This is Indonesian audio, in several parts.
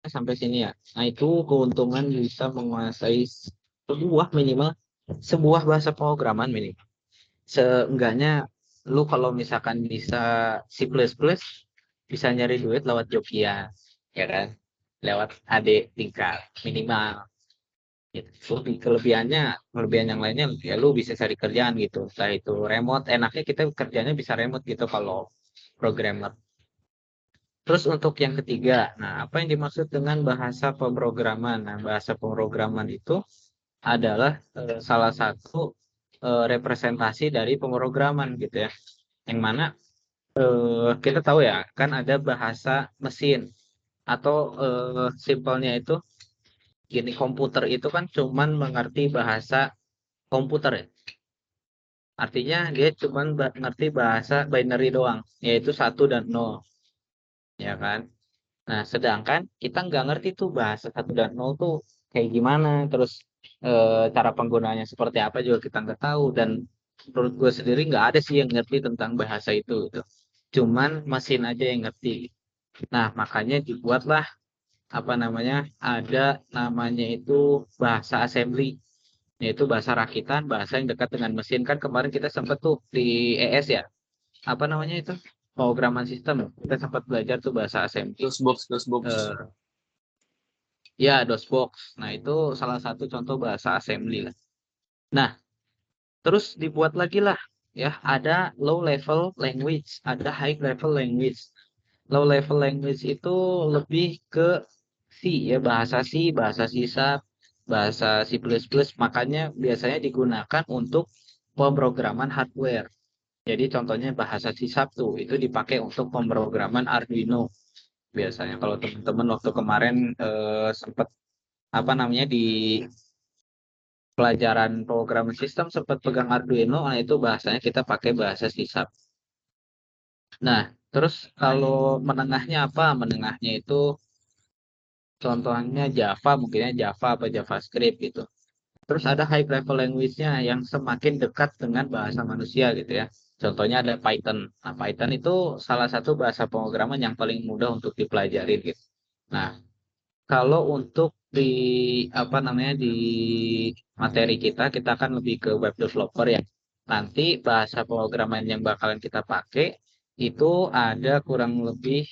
sampai sini ya. Nah, itu keuntungan bisa menguasai minimal sebuah bahasa pemrograman minimal. Seenggaknya lu kalau misalkan bisa C++, bisa nyari duit lewat Jogja, ya kan? Lewat adik tingkat minimal. Gitu. Kelebihan yang lainnya ya lu bisa cari kerjaan gitu. Entah itu remote, enaknya kita kerjanya bisa remote gitu kalau programmer. Terus untuk yang ketiga, nah apa yang dimaksud dengan bahasa pemrograman? Nah, bahasa pemrograman itu adalah salah satu representasi dari pemrograman gitu ya. Yang mana kita tahu ya, kan ada bahasa mesin atau simpelnya itu gini, komputer itu kan cuman mengerti bahasa komputer ya. Artinya dia cuman ngerti bahasa binary doang, yaitu satu dan nol, ya kan? Nah, sedangkan kita nggak ngerti tuh bahasa satu dan nol tuh kayak gimana, terus cara penggunaannya seperti apa juga kita nggak tahu. Dan menurut gue sendiri nggak ada sih yang ngerti tentang bahasa itu gitu. Cuman mesin aja yang ngerti. Nah, makanya dibuatlah apa namanya, ada namanya itu bahasa assembly, yaitu bahasa rakitan, bahasa yang dekat dengan mesin. Kan kemarin kita sempat tuh di ES ya, apa namanya itu, pemrograman sistem, kita sempat belajar tuh bahasa assembly. DOSBox, DOSBox. Eh, Ya, DOSBox. Nah, itu salah satu contoh bahasa assembly lah. Nah, terus dibuat lagi lah ya, ada low level language, ada high level language. Low level language itu lebih ke C ya, bahasa C, bahasa C Sharp, bahasa C++, makanya biasanya digunakan untuk pemrograman hardware. Jadi contohnya bahasa C Sharp tuh itu dipakai untuk pemrograman Arduino. Biasanya kalau teman-teman waktu kemarin sempat apa namanya di pelajaran program sistem sempat pegang Arduino, nah itu bahasanya kita pakai bahasa C Sharp. Nah, terus kalau menengahnya apa? Menengahnya itu contohnya Java, mungkinnya Java apa JavaScript gitu. Terus ada high level language-nya yang semakin dekat dengan bahasa manusia gitu ya. Contohnya ada Python. Nah, Python itu salah satu bahasa pemrograman yang paling mudah untuk dipelajari gitu. Nah, kalau untuk di apa namanya di materi kita akan lebih ke web developer ya. Nanti bahasa pemrograman yang bakalan kita pakai itu ada kurang lebih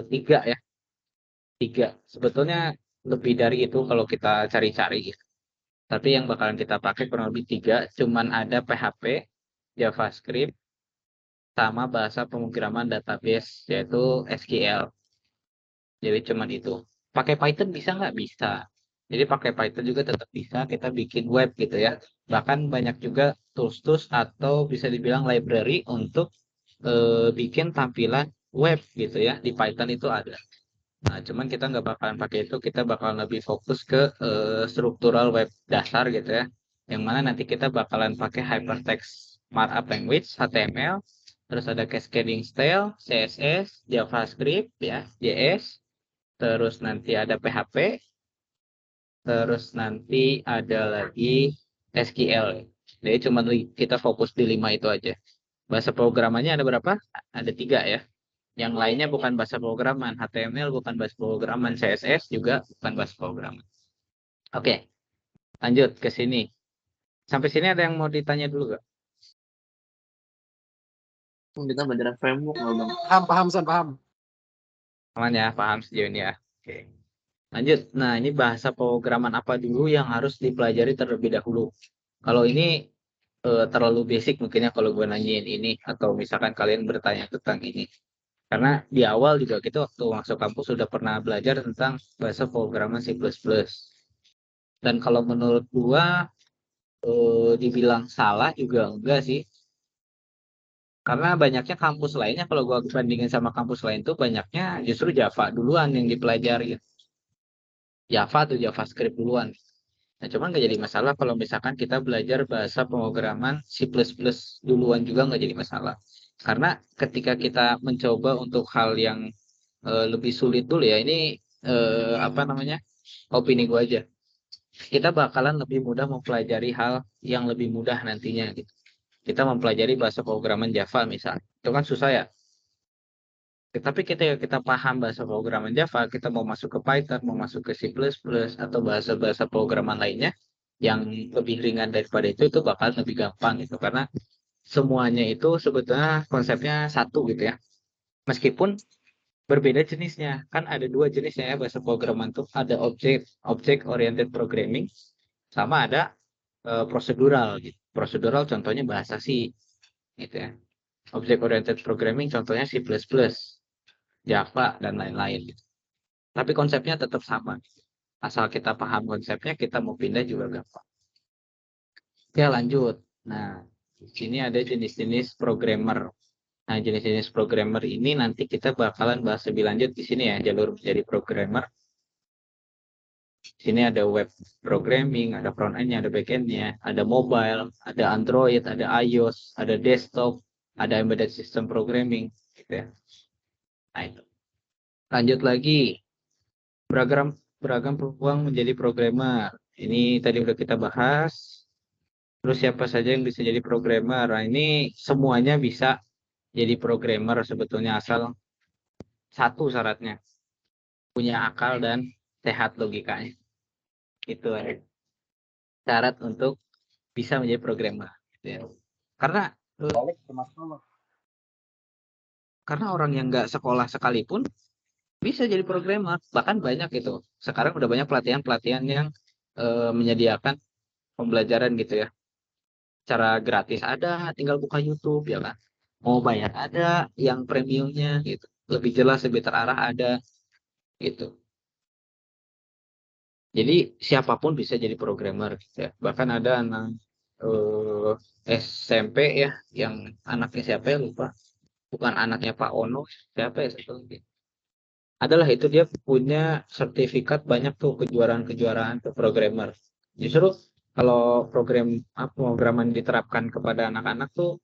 tiga ya, tiga. Sebetulnya lebih dari itu kalau kita cari-cari gitu. Tapi yang bakalan kita pakai kurang lebih tiga, cuman ada PHP, JavaScript, sama bahasa pemrograman database yaitu SQL. Jadi cuman itu. Pakai Python bisa nggak? Bisa. Jadi pakai Python juga tetap bisa kita bikin web gitu ya. Bahkan banyak juga tools-tools atau bisa dibilang library untuk bikin tampilan web gitu ya. Di Python itu ada. Nah, cuman kita nggak bakalan pakai itu. Kita bakalan lebih fokus ke struktural web dasar gitu ya. Yang mana nanti kita bakalan pakai hypertext markup language, HTML, terus ada cascading style, CSS, JavaScript ya, JS, terus nanti ada PHP, terus nanti ada lagi SQL. Jadi cuma kita fokus di 5 itu aja. Bahasa programannya ada berapa? Ada 3 ya. Yang lainnya bukan bahasa programan. HTML bukan bahasa programan. CSS juga bukan bahasa programan. Oke, lanjut ke sini. Sampai sini ada yang mau ditanya dulu gak? Kita belajar framework loh bang. Paham, paham, San, paham. Aman ya, paham sejauh ini ya. Oke. Lanjut. Nah, ini bahasa pemrograman apa dulu yang harus dipelajari terlebih dahulu? Kalau ini terlalu basic mungkinnya kalau gue nanyain ini, atau misalkan kalian bertanya tentang ini. Karena di awal juga kita waktu masuk kampus sudah pernah belajar tentang bahasa pemrograman C++. Dan kalau menurut gua dibilang salah juga enggak sih. Karena banyaknya kampus lainnya kalau gua bandingin sama kampus lain tuh banyaknya justru Java duluan yang dipelajari. Java atau JavaScript duluan. Nah, cuman nggak jadi masalah kalau misalkan kita belajar bahasa pemrograman C++ duluan juga nggak jadi masalah. Karena ketika kita mencoba untuk hal yang lebih sulit dulu ya, ini apa namanya, opini gue aja. Kita bakalan lebih mudah mempelajari hal yang lebih mudah nantinya gitu. Kita mempelajari bahasa pemrograman Java misalnya. Itu kan susah ya. Tapi ketika kita paham bahasa pemrograman Java, kita mau masuk ke Python, mau masuk ke C++, atau bahasa-bahasa pemrograman lainnya yang lebih ringan daripada itu bakal lebih gampang gitu. Karena semuanya itu sebetulnya konsepnya satu gitu ya. Meskipun berbeda jenisnya. Kan ada dua jenisnya ya bahasa pemrograman tuh. Ada object oriented programming sama ada prosedural gitu. Prosedural contohnya bahasa C gitu ya. Object oriented programming contohnya C++, Java dan lain-lain gitu. Tapi konsepnya tetap sama. Asal kita paham konsepnya, kita mau pindah juga gampang. Oke, lanjut. Nah, di sini ada jenis-jenis programmer. Nah, jenis-jenis programmer ini nanti kita bakalan bahas lebih lanjut di sini ya, jalur menjadi programmer. Di sini ada web programming, ada front end-nya, ada back end-nya, ada mobile, ada Android, ada iOS, ada desktop, ada embedded system programming, gitu ya. Nah, itu. Lanjut lagi, beragam beragam peluang menjadi programmer. Ini tadi udah kita bahas. Terus siapa saja yang bisa jadi programmer? Nah, ini semuanya bisa jadi programmer sebetulnya asal satu syaratnya punya akal dan sehat logikanya. Itu syarat untuk bisa menjadi programmer. Gitu ya. Karena karena orang yang nggak sekolah sekalipun bisa jadi programmer. Bahkan banyak itu. Sekarang udah banyak pelatihan-pelatihan yang menyediakan pembelajaran gitu ya. Cara gratis ada, tinggal buka YouTube ya kan. Mau bayar ada, yang premiumnya gitu. Lebih jelas, lebih terarah ada gitu. Jadi siapapun bisa jadi programmer gitu ya. Bahkan ada anak SMP ya, yang anaknya siapa ya lupa. Bukan anaknya Pak Ono, siapa ya satu lagi. Adalah itu dia punya sertifikat banyak tuh kejuaraan-kejuaraan tuh programmer. Justru kalau pemrograman diterapkan kepada anak-anak tuh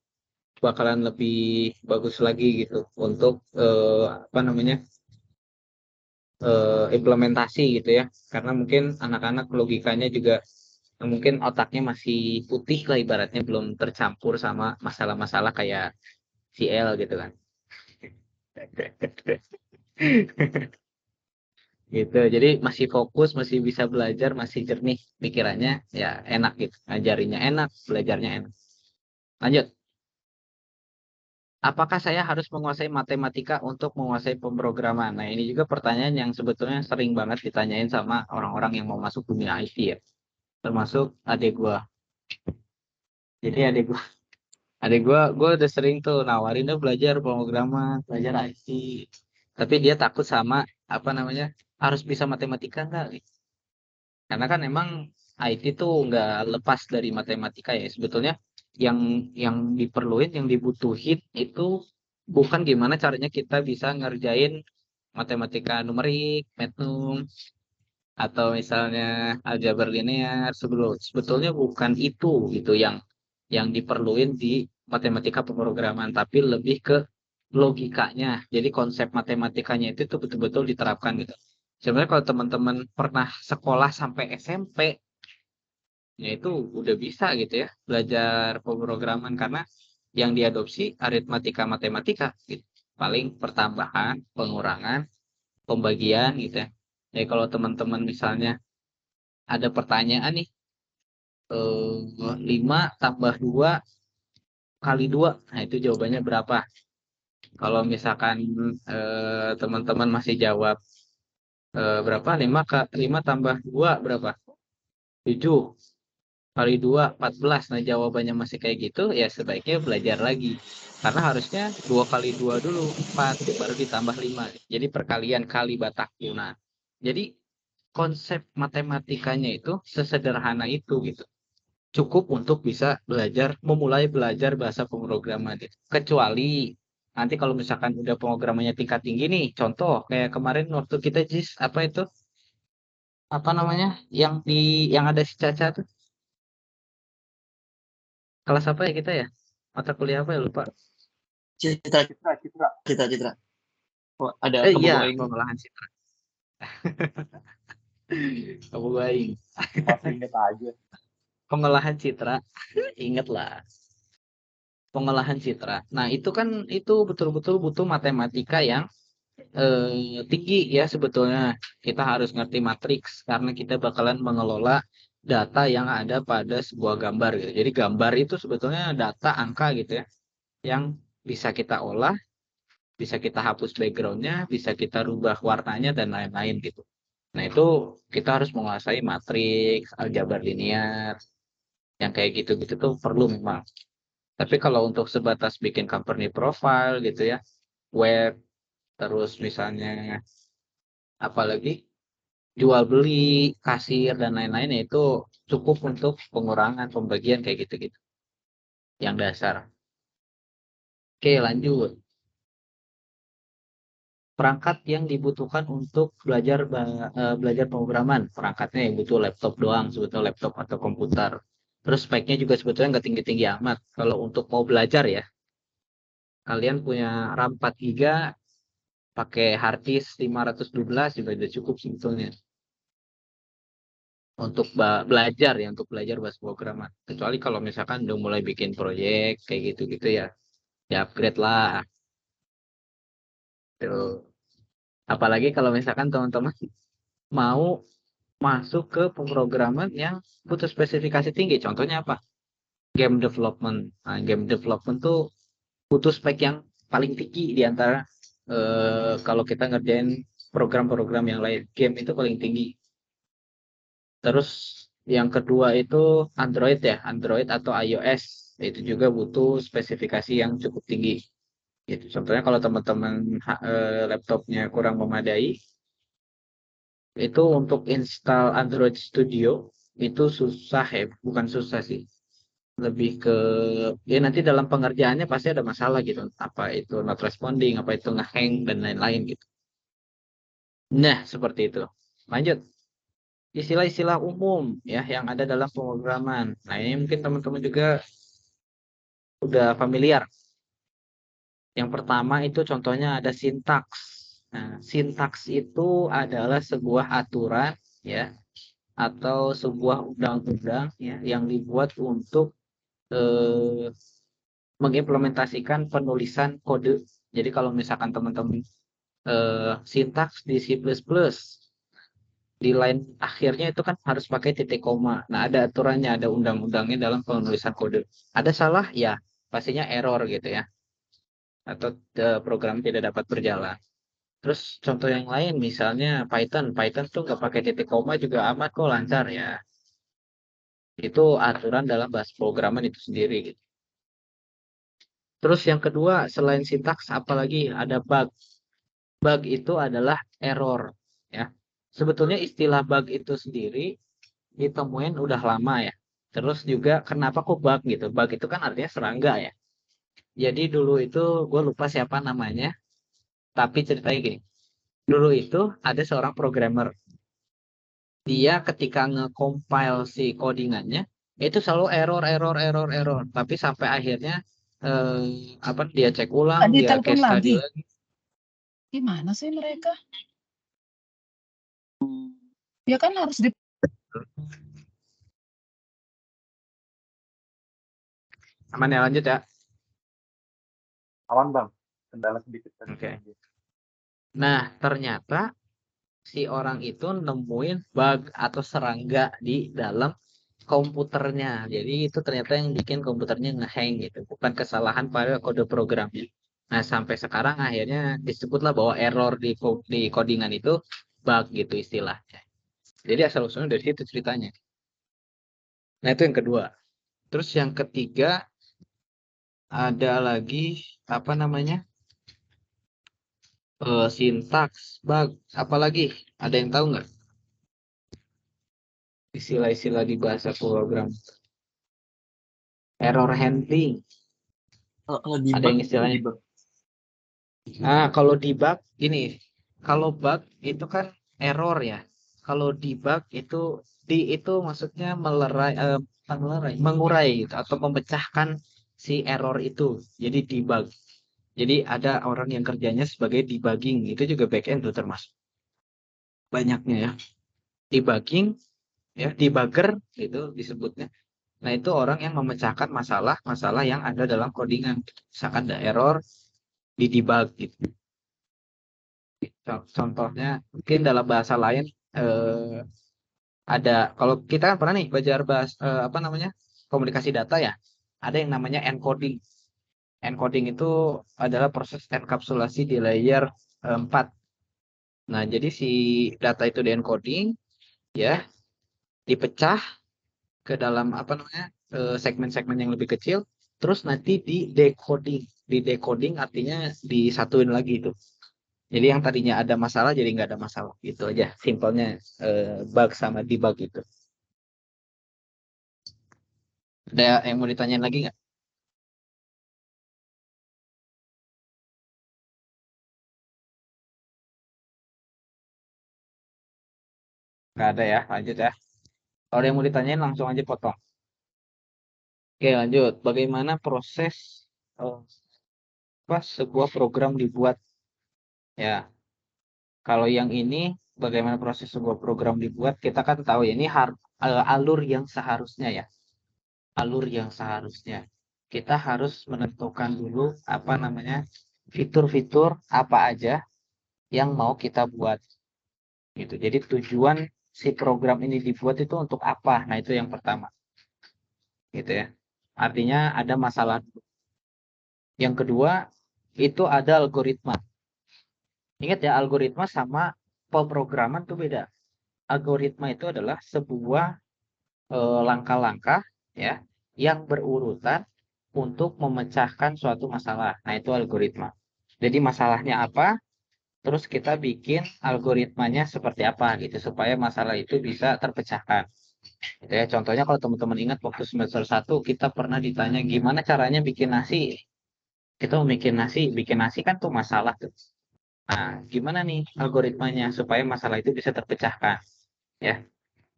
bakalan lebih bagus lagi gitu untuk apa namanya implementasi gitu ya. Karena mungkin anak-anak logikanya juga mungkin otaknya masih putih lah ibaratnya belum tercampur sama masalah-masalah kayak CL gitu kan. Gitu. Jadi masih fokus, masih bisa belajar, masih jernih pikirannya, ya enak gitu. Ngajarinya enak, belajarnya enak. Lanjut. Apakah saya harus menguasai matematika untuk menguasai pemrograman? Nah, ini juga pertanyaan yang sebetulnya sering banget ditanyain sama orang-orang yang mau masuk dunia IT ya. Termasuk adik gua. Jadi adik gua udah sering tuh nawarin dia belajar pemrograman, belajar IT. Tapi dia takut sama apa namanya? Harus bisa matematika enggak? Karena kan emang IT tuh nggak lepas dari matematika ya. Sebetulnya yang diperluin, yang dibutuhin itu bukan gimana caranya kita bisa ngerjain matematika numerik, magnum, atau misalnya aljabar linear. Sebetulnya bukan itu gitu yang diperluin di matematika pemrograman, tapi lebih ke logikanya. Jadi konsep matematikanya itu tuh betul-betul diterapkan gitu. Sebenarnya kalau teman-teman pernah sekolah sampai SMP, ya itu udah bisa gitu ya belajar pemrograman karena yang diadopsi aritmatika matematika gitu. Paling pertambahan, pengurangan, pembagian gitu ya. Jadi kalau teman-teman misalnya ada pertanyaan nih 5 tambah 2 kali 2, nah itu jawabannya berapa? Kalau misalkan teman-teman masih jawab berapa? 5 tambah 2 berapa? 7 kali 2 14. Nah, jawabannya masih kayak gitu, ya sebaiknya belajar lagi. Karena harusnya 2 kali 2 dulu, 4, baru ditambah 5. Jadi perkalian kali batak lunak. Jadi konsep matematikanya itu sesederhana itu gitu. Cukup untuk bisa memulai belajar bahasa pemrograman gitu. Kecuali nanti kalau misalkan udah pemrogramannya tingkat tinggi nih, contoh kayak kemarin waktu kita JIS apa itu? Apa namanya? Yang ada si Caca tuh. Kelas apa ya kita ya? Mata kuliah apa ya lupa. Citra. Oh, ada Iya, kebegoing. pengolahan citra. Kamu baik. Masih inget aja. Pengolahan citra, inget lah. pengolahan citra. Nah, itu kan itu betul-betul butuh matematika yang tinggi ya sebetulnya. Kita harus ngerti matriks karena kita bakalan mengelola data yang ada pada sebuah gambar gitu. Jadi gambar itu sebetulnya data angka gitu ya, yang bisa kita olah, bisa kita hapus backgroundnya, bisa kita rubah warnanya dan lain-lain gitu. Nah itu kita harus menguasai matriks, aljabar linear, yang kayak gitu-gitu tuh perlu memang. Tapi kalau untuk sebatas bikin company profile gitu ya, web, terus misalnya apalagi jual beli, kasir dan lain-lain ya itu cukup untuk pengurangan pembagian kayak gitu-gitu. Yang dasar. Oke, lanjut. Perangkat yang dibutuhkan untuk belajar pemrograman. Perangkatnya yang butuh laptop doang, sebetulnya laptop atau komputer. Terus speknya juga sebetulnya nggak tinggi-tinggi amat. Kalau untuk mau belajar ya, kalian punya RAM 4 GB, pakai hard disk 512 juga udah cukup sebetulnya. Untuk belajar ya, untuk belajar bahasa pemrograman. Kecuali kalau misalkan udah mulai bikin proyek kayak gitu-gitu ya, ya upgrade lah. Tuh. Apalagi kalau misalkan teman-teman mau masuk ke pemrograman yang butuh spesifikasi tinggi. Contohnya apa? Game development. Nah, game development tuh butuh spek yang paling tinggi di antara kalau kita ngerjain program-program yang lain. Game itu paling tinggi. Terus yang kedua itu Android ya, Android atau iOS. Itu juga butuh spesifikasi yang cukup tinggi. Gitu. Contohnya kalau teman-teman laptopnya kurang memadai, itu untuk install Android Studio itu susah ya, bukan susah sih. Lebih ke ya nanti dalam pengerjaannya pasti ada masalah gitu. Apa itu not responding, apa itu ngehang dan lain-lain gitu. Nah, seperti itu. Lanjut. Istilah-istilah umum ya yang ada dalam pemrograman. Nah, ini mungkin teman-teman juga udah familiar. Yang pertama itu contohnya ada sintaks. Nah, sintaks itu adalah sebuah aturan ya atau sebuah undang-undang ya yang dibuat untuk eh, mengimplementasikan penulisan kode. Jadi kalau misalkan teman-teman sintaks di C++, di line akhirnya itu kan harus pakai titik koma. Nah, ada aturannya, ada undang-undangnya dalam penulisan kode. Ada salah? Ya, pastinya error gitu ya. Atau program tidak dapat berjalan. Terus contoh yang lain, misalnya Python. Python tuh nggak pakai titik koma juga amat kok lancar ya. Itu aturan dalam bahasa programan itu sendiri gitu. Terus yang kedua, selain sintaks, apalagi ada bug. Bug itu adalah error ya. Sebetulnya istilah bug itu sendiri ditemuin udah lama ya. Terus juga kenapa kok bug gitu? Bug itu kan artinya serangga ya. Jadi dulu itu gue lupa siapa namanya, tapi ceritanya gini. Dulu itu ada seorang programmer. Dia ketika nge-compile si codingannya itu selalu error, error, error, error. Tapi sampai akhirnya apa dia cek ulang, dia Ditelepon case study lagi. lagi. Gimana sih mereka? Ya kan harus di Aman ya, lanjut ya. Aman bang, kendala sedikit tadi. Oke. Nah, ternyata si orang itu nemuin bug atau serangga di dalam komputernya. Jadi itu ternyata yang bikin komputernya ngehang gitu, bukan kesalahan pada kode programnya. Nah, sampai sekarang akhirnya disebutlah bahwa error di codingan itu bug gitu istilahnya. Jadi asal usulnya dari situ ceritanya. Nah, itu yang kedua. Terus yang ketiga ada lagi apa namanya? Sintaks, bug, apalagi? Ada yang tahu nggak? Istilah-istilah di bahasa program. Error handling. Kalau Ada debug, yang istilahnya. debug. Nah, kalau debug gini, kalau bug itu kan error ya. Kalau debug itu itu maksudnya mengurai gitu, atau memecahkan si error itu. Jadi debug. Jadi ada orang yang kerjanya sebagai debugging, itu juga back end tuh termasuk. Banyaknya ya. Debugging ya, debugger itu disebutnya. Nah, itu orang yang memecahkan masalah-masalah yang ada dalam codingan. Misalkan ada error di debug gitu. Contohnya mungkin dalam bahasa lain ada, kalau kita kan pernah nih belajar apa namanya, komunikasi data ya, ada yang namanya encoding. Encoding itu adalah proses enkapsulasi di layer 4. Nah, jadi si data itu di encoding ya, dipecah ke dalam apa namanya, segmen-segmen yang lebih kecil, terus nanti di decoding. Di decoding artinya disatuin lagi itu. Jadi yang tadinya ada masalah jadi nggak ada masalah. Gitu aja simpelnya, bug sama debug itu. Ada yang mau ditanyain lagi nggak? Nggak ada ya, lanjut ya. Kalau ada yang mau ditanyain langsung aja potong. Oke, lanjut. Bagaimana proses eh, apa sebuah program dibuat? Ya, kalau yang ini bagaimana proses sebuah program dibuat? Kita kan tahu ya, ini alur yang seharusnya ya. Alur yang seharusnya. Kita harus menentukan dulu apa namanya, fitur-fitur apa aja yang mau kita buat. Gitu. Jadi tujuan si program ini dibuat itu untuk apa? Nah, itu yang pertama. Gitu ya. Artinya ada masalah. Yang kedua, itu ada algoritma. Ingat ya, algoritma sama pemrograman itu beda. Algoritma itu adalah sebuah langkah-langkah ya yang berurutan untuk memecahkan suatu masalah. Nah, itu algoritma. Jadi masalahnya apa? Terus kita bikin algoritmanya seperti apa gitu supaya masalah itu bisa terpecahkan. Gitu ya. Contohnya kalau teman-teman ingat waktu semester 1 kita pernah ditanya gimana caranya bikin nasi. Kita mau bikin nasi kan tuh masalah tuh. Nah, gimana nih algoritmanya supaya masalah itu bisa terpecahkan, ya?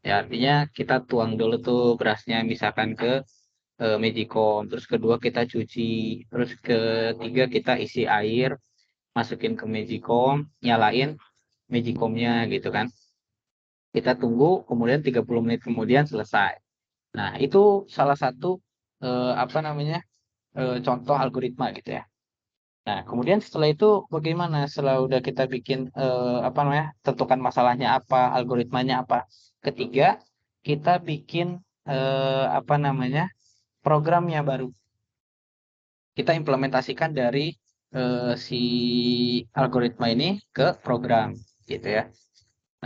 Ya, artinya kita tuang dulu tuh berasnya misalkan ke Magicom, terus kedua kita cuci, terus ketiga kita isi air, masukin ke Magicom, nyalain Magicomnya gitu kan. Kita tunggu, kemudian 30 menit kemudian selesai. Nah, itu salah satu apa namanya, contoh algoritma gitu ya. Nah, kemudian setelah itu bagaimana? Setelah udah kita bikin apa namanya, tentukan masalahnya apa, algoritmanya apa. Ketiga, kita bikin apa namanya, programnya baru. Kita implementasikan dari si algoritma ini ke program, gitu ya.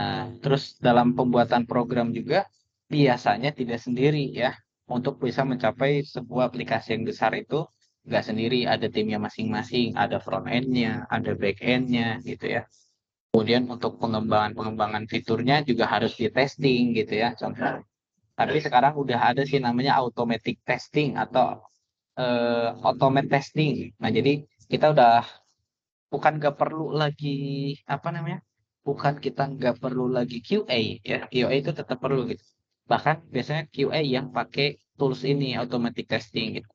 Nah, terus dalam pembuatan program juga biasanya tidak sendiri ya. Untuk bisa mencapai sebuah aplikasi yang besar itu nggak sendiri, ada timnya masing-masing, ada front end-nya, ada back end-nya gitu ya. Kemudian untuk pengembangan fiturnya juga harus di testing gitu ya. Contoh. Tapi sekarang udah ada sih namanya automatic testing atau automate testing. Nah, jadi kita udah bukan nggak perlu lagi apa namanya, bukan kita nggak perlu lagi QA ya, QA itu tetap perlu gitu, bahkan biasanya QA yang pakai tools ini automatic testing gitu.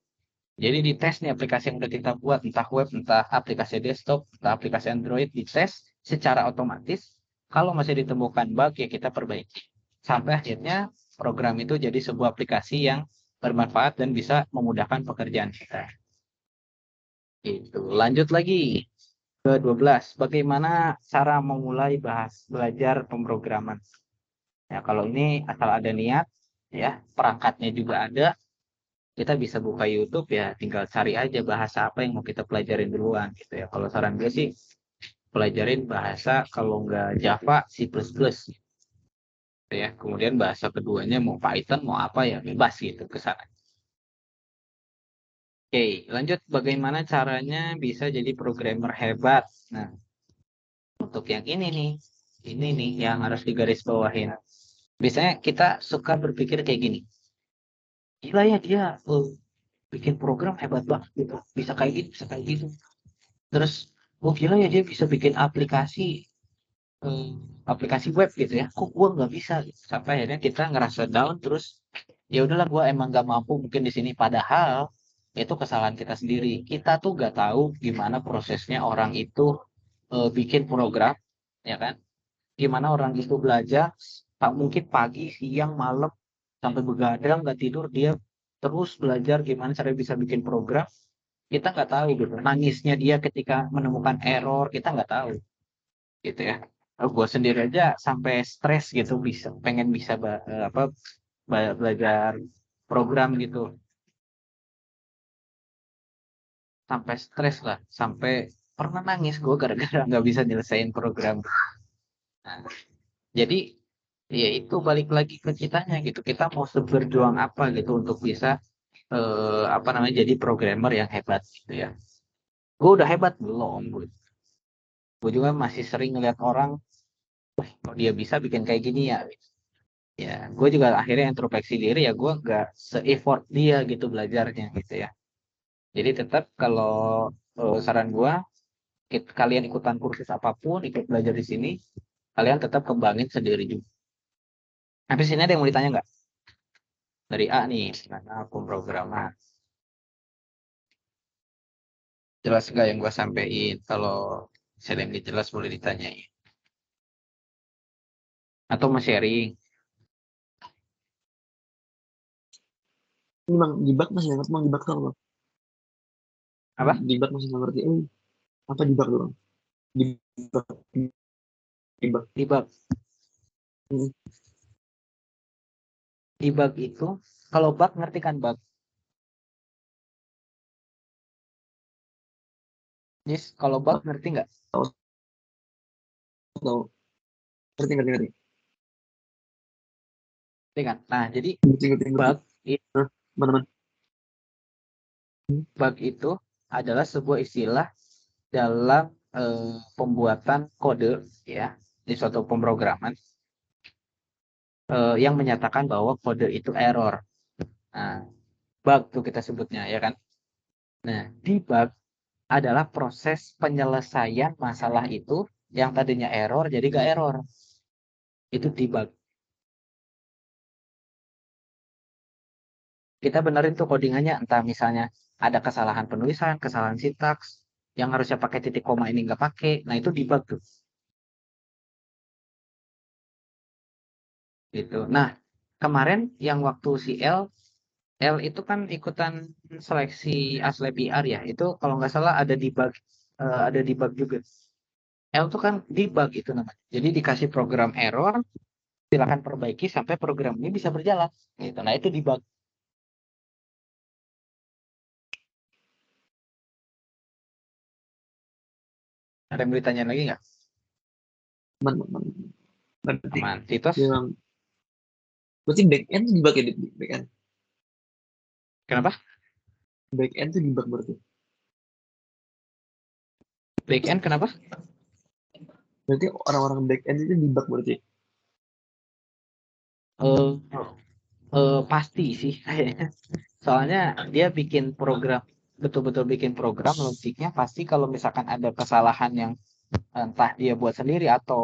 Jadi di tes nih aplikasi yang udah kita buat, entah web, entah aplikasi desktop, entah aplikasi Android, dites secara otomatis. Kalau masih ditemukan bug ya kita perbaiki sampai akhirnya program itu jadi sebuah aplikasi yang bermanfaat dan bisa memudahkan pekerjaan kita. Itu lanjut lagi. Ke-12, bagaimana cara memulai belajar pemrograman? Ya, kalau ini asal ada niat, ya, perangkatnya juga ada, kita bisa buka YouTube ya, tinggal cari aja bahasa apa yang mau kita pelajarin duluan gitu ya. Kalau saran gue sih pelajarin bahasa kalau nggak Java, C++. Gitu ya. Kemudian bahasa keduanya mau Python, mau apa ya bebas gitu ke sana. Oke, lanjut bagaimana caranya bisa jadi programmer hebat. Nah, untuk yang ini nih yang harus digarisbawahin. Biasanya kita suka berpikir kayak gini, gila ya dia bikin program hebat banget gitu, bisa kayak gitu, bisa kayak gitu. Terus, oh gila ya dia bisa bikin eh, aplikasi web gitu ya. Kok gua nggak bisa? Gitu. Sampai akhirnya kita ngerasa down, terus ya udahlah gua emang nggak mampu mungkin di sini. Padahal itu kesalahan kita sendiri. Kita tuh nggak tahu gimana prosesnya orang itu bikin program, ya kan? Gimana orang itu belajar, tak mungkin pagi, siang, malam sampai begadang nggak tidur dia terus belajar gimana cara bisa bikin program, kita nggak tahu gitu. Nangisnya dia ketika menemukan error, kita nggak tahu gitu ya. Gue sendiri aja sampai stres gitu bisa pengen bisa belajar program gitu. Sampai stres lah, sampai pernah nangis gue gara-gara nggak bisa nyelesain program. Nah, jadi ya itu balik lagi ke kitanya gitu. Kita mau seberjuang apa gitu untuk bisa apa namanya jadi programmer yang hebat gitu ya. Gue udah hebat belum? Gue juga masih sering ngeliat orang, kok dia bisa bikin kayak gini ya. Ya, gue juga akhirnya introspeksi diri ya gue nggak se-effort dia gitu belajarnya gitu ya. Jadi tetap kalau saran gue, kalian ikutan kursus apapun, ikut belajar di sini, kalian tetap kembangin sendiri juga. Habis ini ada yang mau ditanya nggak? Dari A nih, gimana pemrograman? Jelas nggak yang gue sampaikan? Kalau misalnya yang jelas boleh ditanyain. Atau mau sharing? Ini bang, dibak masih nggak ngerti bang, dibak tuh apa bang? Apa? Dibak masih nggak ngerti. Apa dibak tuh bang? Dibak, dibak. Debug. Hmm. Debug itu, kalau bug ngerti kan bug? Yes, kalau bug ngerti nggak? Tahu, tahu. Ngerti, ngerti, ngerti. Ngerti kan? Nah, jadi Ngerti, ngerti, ngerti. bug, Nah, teman-teman. bug itu adalah sebuah istilah dalam pembuatan kode ya di suatu pemrograman yang menyatakan bahwa kode itu error. Nah, bug tuh kita sebutnya ya kan. Nah, debug adalah proses penyelesaian masalah itu yang tadinya error jadi gak error. Itu debug. Kita benerin tuh codingannya, entah misalnya ada kesalahan penulisan, kesalahan sintaks, yang harusnya pakai titik koma ini nggak pakai. Nah, itu debug tuh. Gitu. Nah, kemarin yang waktu si L itu kan ikutan seleksi ASLE PR ya. Itu kalau nggak salah ada debug juga. L itu kan debug itu namanya. Jadi dikasih program error, silakan perbaiki sampai program ini bisa berjalan. Gitu. Nah, itu debug. Ada yang mau ditanya lagi nggak? Teman, teman. Berarti, Aman. Titos, ya, bang. Berarti back end tuh dibak ya, back end. kenapa? Back end tuh dibak berarti. Back end kenapa? Berarti orang-orang back end itu dibak berarti. Eh, pasti sih kayaknya. Soalnya dia bikin program, betul-betul bikin program logiknya pasti kalau misalkan ada kesalahan yang entah dia buat sendiri atau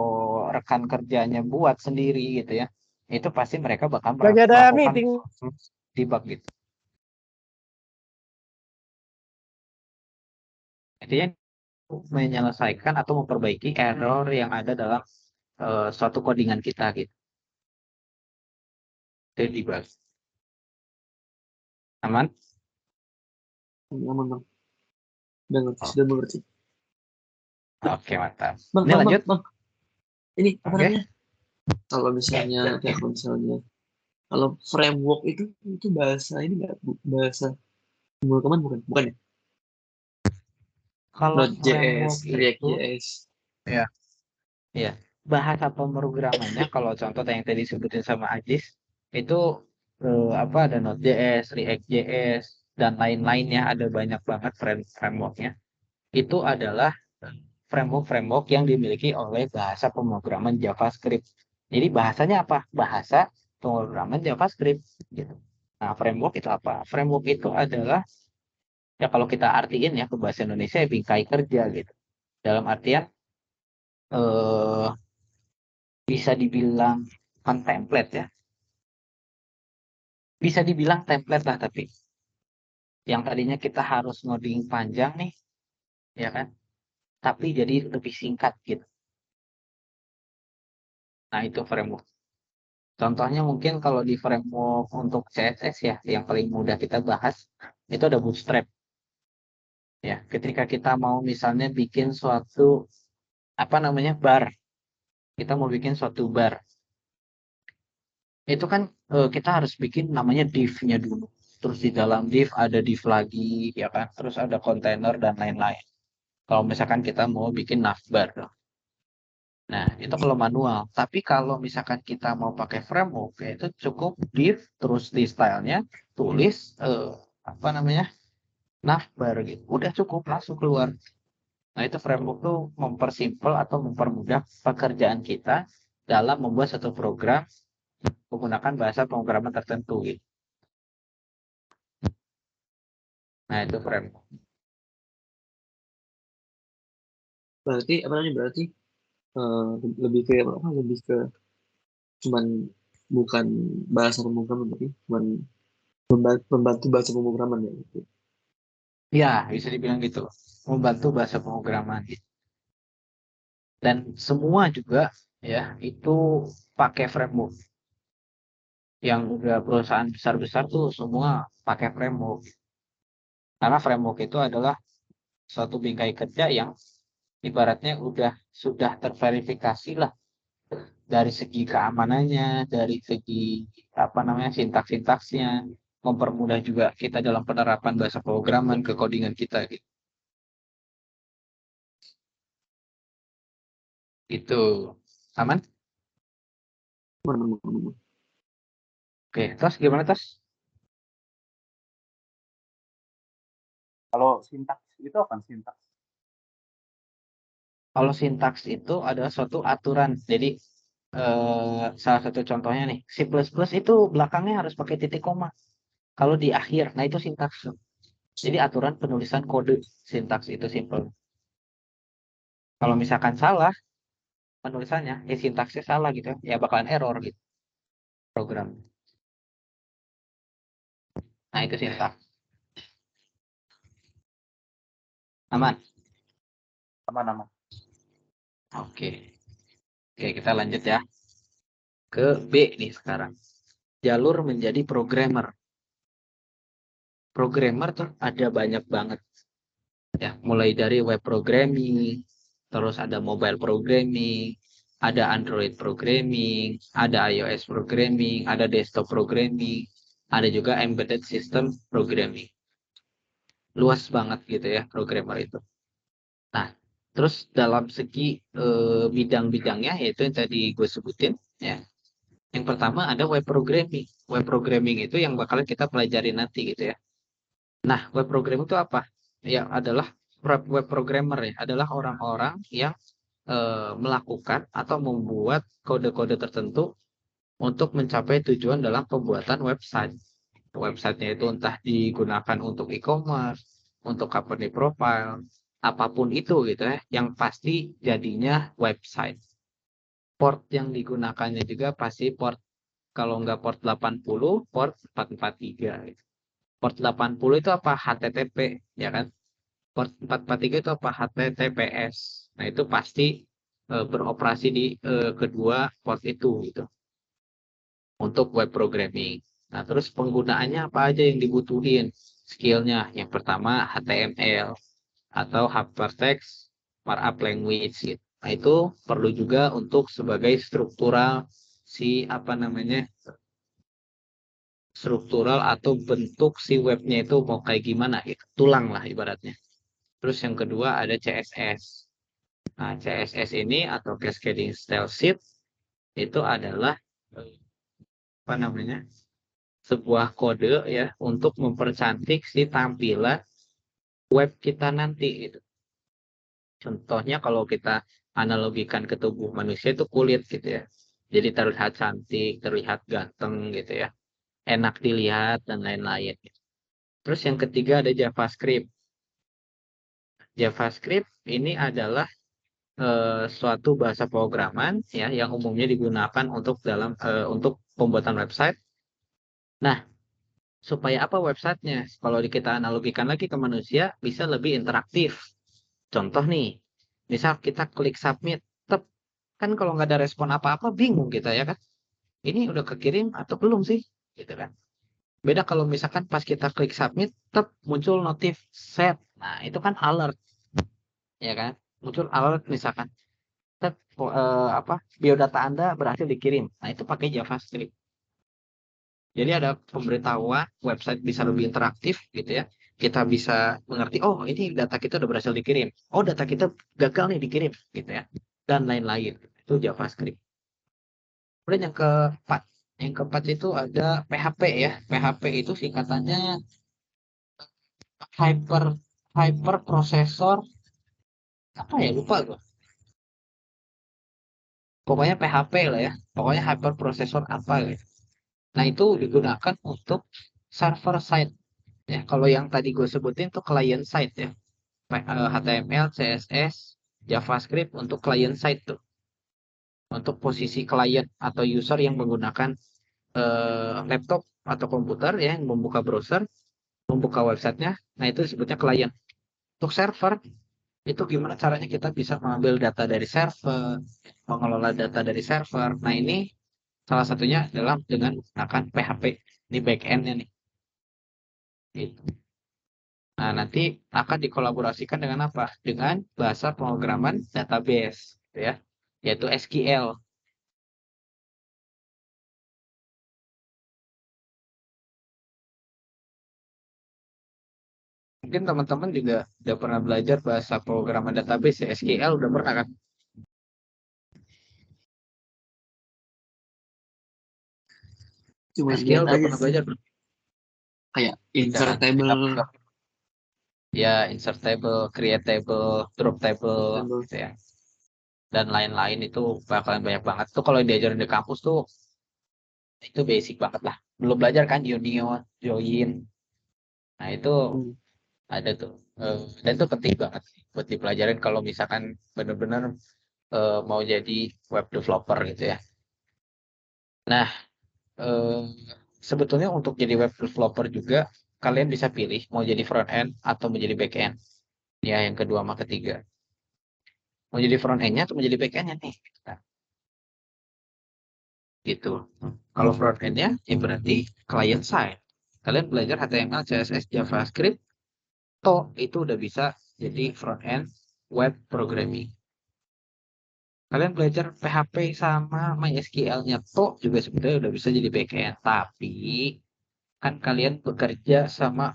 rekan kerjanya buat sendiri gitu ya. Itu pasti mereka bakal Lagi ada melakukan meeting. proses debug gitu. Intinya menyelesaikan atau memperbaiki error yang ada dalam suatu codingan kita gitu. Itu debug. Aman? Aman, bang. Udah ngerti, Oh, sudah mengerti. oke, mantap. Bang, Ini bang, lanjut. bang. Ini apa Oke. namanya? Kalau misalnya, kalau framework itu bahasa ini nggak, bahasa pemrograman bukan, bukan ya? Kalau Node.js, framework itu React.js. ya, ya, bahasa pemrogramannya kalau contoh yang tadi disebutin sama Ajis itu apa ada Node.js, React.js dan lain-lainnya, ada banyak banget frameworknya. Itu adalah framework-framework yang dimiliki oleh bahasa pemrograman JavaScript. Jadi bahasanya apa? Bahasa pemrograman JavaScript gitu. Nah, framework itu apa? Framework itu adalah ya kalau kita artiin ya ke bahasa Indonesia ya bingkai kerja gitu. Dalam artian eh, bisa dibilang kan template ya. Bisa dibilang template lah tapi yang tadinya kita harus ngoding panjang nih, ya kan? Tapi jadi lebih singkat gitu. Nah, itu framework. Contohnya mungkin kalau di framework untuk CSS ya, yang paling mudah kita bahas, itu ada Bootstrap. Ya, ketika kita mau misalnya bikin suatu, apa namanya, bar. Kita mau bikin suatu bar. Itu kan kita harus bikin namanya div-nya dulu. Terus di dalam div ada div lagi, ya kan? Terus ada kontainer dan lain-lain. Kalau misalkan kita mau bikin navbar. Nah, itu kalau manual. Tapi kalau misalkan kita mau pakai framework, ya itu cukup div, terus di stylenya tulis apa namanya, navbar gitu. Udah cukup langsung keluar. Nah, itu framework tuh mempersimpel atau mempermudah pekerjaan kita dalam membuat satu program menggunakan bahasa pemrograman tertentu gitu. Nah, itu framework. Berarti apa namanya? Berarti eh, lebih ke apa? Lebih ke cuman bukan bahasa pemrograman, tapi cuman membantu bahasa pemrograman ya. Gitu. Ya, bisa dibilang gitu. Membantu bahasa pemrograman gitu. Dan semua juga ya itu pakai framework. Yang udah perusahaan besar-besar tuh semua pakai framework. Karena framework itu adalah suatu bingkai kerja yang ibaratnya sudah terverifikasi lah dari segi keamanannya, dari segi apa namanya sintaks-sintaksnya, mempermudah juga kita dalam penerapan bahasa pemrograman ke codingan kita gitu. Itu aman? Teman-teman. Oke, terus gimana terus? Kalau sintaks itu apa sintaks? Kalau sintaks itu adalah suatu aturan. Jadi salah satu contohnya nih, C++ itu belakangnya harus pakai titik koma. Kalau di akhir, nah itu sintaks. Jadi aturan penulisan kode sintaks itu simple. Kalau misalkan salah penulisannya, ya sintaksnya salah gitu, ya bakalan error gitu program. Nah itu sintaks. Aman? Nama-nama. Oke. Oke, kita lanjut ya. Ke B nih sekarang. Jalur menjadi programmer. Programmer tuh ada banyak banget. Ya, mulai dari web programming, terus ada mobile programming, ada Android programming, ada iOS programming, ada desktop programming, ada juga embedded system programming. Luas banget gitu ya programmer itu. Nah, terus dalam segi bidang-bidangnya yaitu yang tadi gue sebutin ya. Yang pertama ada web programming. Web programming itu yang bakalan kita pelajari nanti gitu ya. Nah, web programming itu apa? Ya adalah web programmer ya, adalah orang-orang yang melakukan atau membuat kode-kode tertentu untuk mencapai tujuan dalam pembuatan website. Websitenya itu entah digunakan untuk e-commerce, untuk company profile, apapun itu gitu ya, yang pasti jadinya website. Port yang digunakannya juga pasti port, kalau nggak port 80, port 443 gitu. Port 80 itu apa? HTTP, ya kan? Port 443 itu apa? HTTPS. Nah, itu pasti beroperasi di kedua port itu gitu untuk web programming. Nah, terus penggunaannya apa aja yang dibutuhin? Skillnya yang pertama HTML atau Hypertext Markup Language gitu. Nah, itu perlu juga untuk sebagai struktural apa namanya? Struktural atau bentuk si webnya itu mau kayak gimana gitu. Tulang lah ibaratnya. Terus yang kedua ada CSS. Nah, CSS ini atau Cascading Style Sheet itu adalah apa namanya? Sebuah kode ya untuk mempercantik si tampilan web kita nanti gitu. Contohnya kalau kita analogikan ke tubuh manusia itu kulit gitu ya. Jadi terlihat cantik, terlihat ganteng gitu ya. Enak dilihat dan lain-lain. Terus yang ketiga ada JavaScript. JavaScript ini adalah suatu bahasa pemrograman ya yang umumnya digunakan untuk pembuatan website. Nah, supaya apa websitenya? Kalau kita analogikan lagi ke manusia, bisa lebih interaktif. Contoh nih, misal kita klik submit, kan kalau nggak ada respon apa-apa, bingung kita ya kan? ini udah kekirim atau belum sih, gitu kan. Beda kalau misalkan pas kita klik submit, muncul notif set. Nah, itu kan alert, ya kan? Muncul alert misalkan, biodata Anda berhasil dikirim. Nah, itu pakai JavaScript. Jadi ada pemberitahuan, website bisa lebih interaktif gitu ya. Kita bisa mengerti, oh ini data kita udah berhasil dikirim. Oh data kita gagal nih dikirim gitu ya. Dan lain-lain. Itu JavaScript. Kemudian yang keempat itu ada PHP ya. PHP itu singkatannya hyper hyper processor apa ya, lupa gue. Pokoknya PHP lah ya. Pokoknya hyper processor apa gitu. Nah, itu digunakan untuk server side ya. Kalau yang tadi gue sebutin tuh client side ya. HTML, CSS, JavaScript untuk client side tuh. Untuk posisi klien atau user yang menggunakan laptop atau komputer ya, yang membuka browser, membuka websitenya. Nah, itu disebutnya klien. Untuk server, itu gimana caranya kita bisa mengambil data dari server, mengelola data dari server. Nah, ini salah satunya adalah dengan menggunakan PHP. Ini back-end-nya nih. Gitu. Nah, nanti akan dikolaborasikan dengan apa? Dengan bahasa pemrograman database, gitu ya, yaitu SQL. Mungkin teman-teman juga udah pernah belajar bahasa pemrograman database ya, SQL udah pernah kan? Cuma SQL lihat udah aja pernah sih. belajar belum? Kayak Udah kan? insert table, Ya, insert table, create table, drop table, table. gitu ya. Dan lain-lain itu bakalan banyak banget. Tuh kalau diajarin di kampus tuh, itu basic banget lah. Belum belajar kan union, join. Nah, itu Hmm. ada tuh. Dan itu penting banget sih buat dipelajarin kalau misalkan benar-benar mau jadi web developer gitu ya. Nah, eh, sebetulnya untuk jadi web developer juga kalian bisa pilih mau jadi front end atau menjadi back end. Ya, yang kedua sama ketiga. Mau jadi front end-nya atau mau jadi back end-nya nih. Nah, gitu. Kalau front end-nya ya berarti client side. Kalian belajar HTML, CSS, JavaScript, toh itu udah bisa jadi front end web programming. Kalian belajar PHP sama MySQL-nya toh juga sebenarnya udah bisa jadi backend. Tapi kan kalian bekerja sama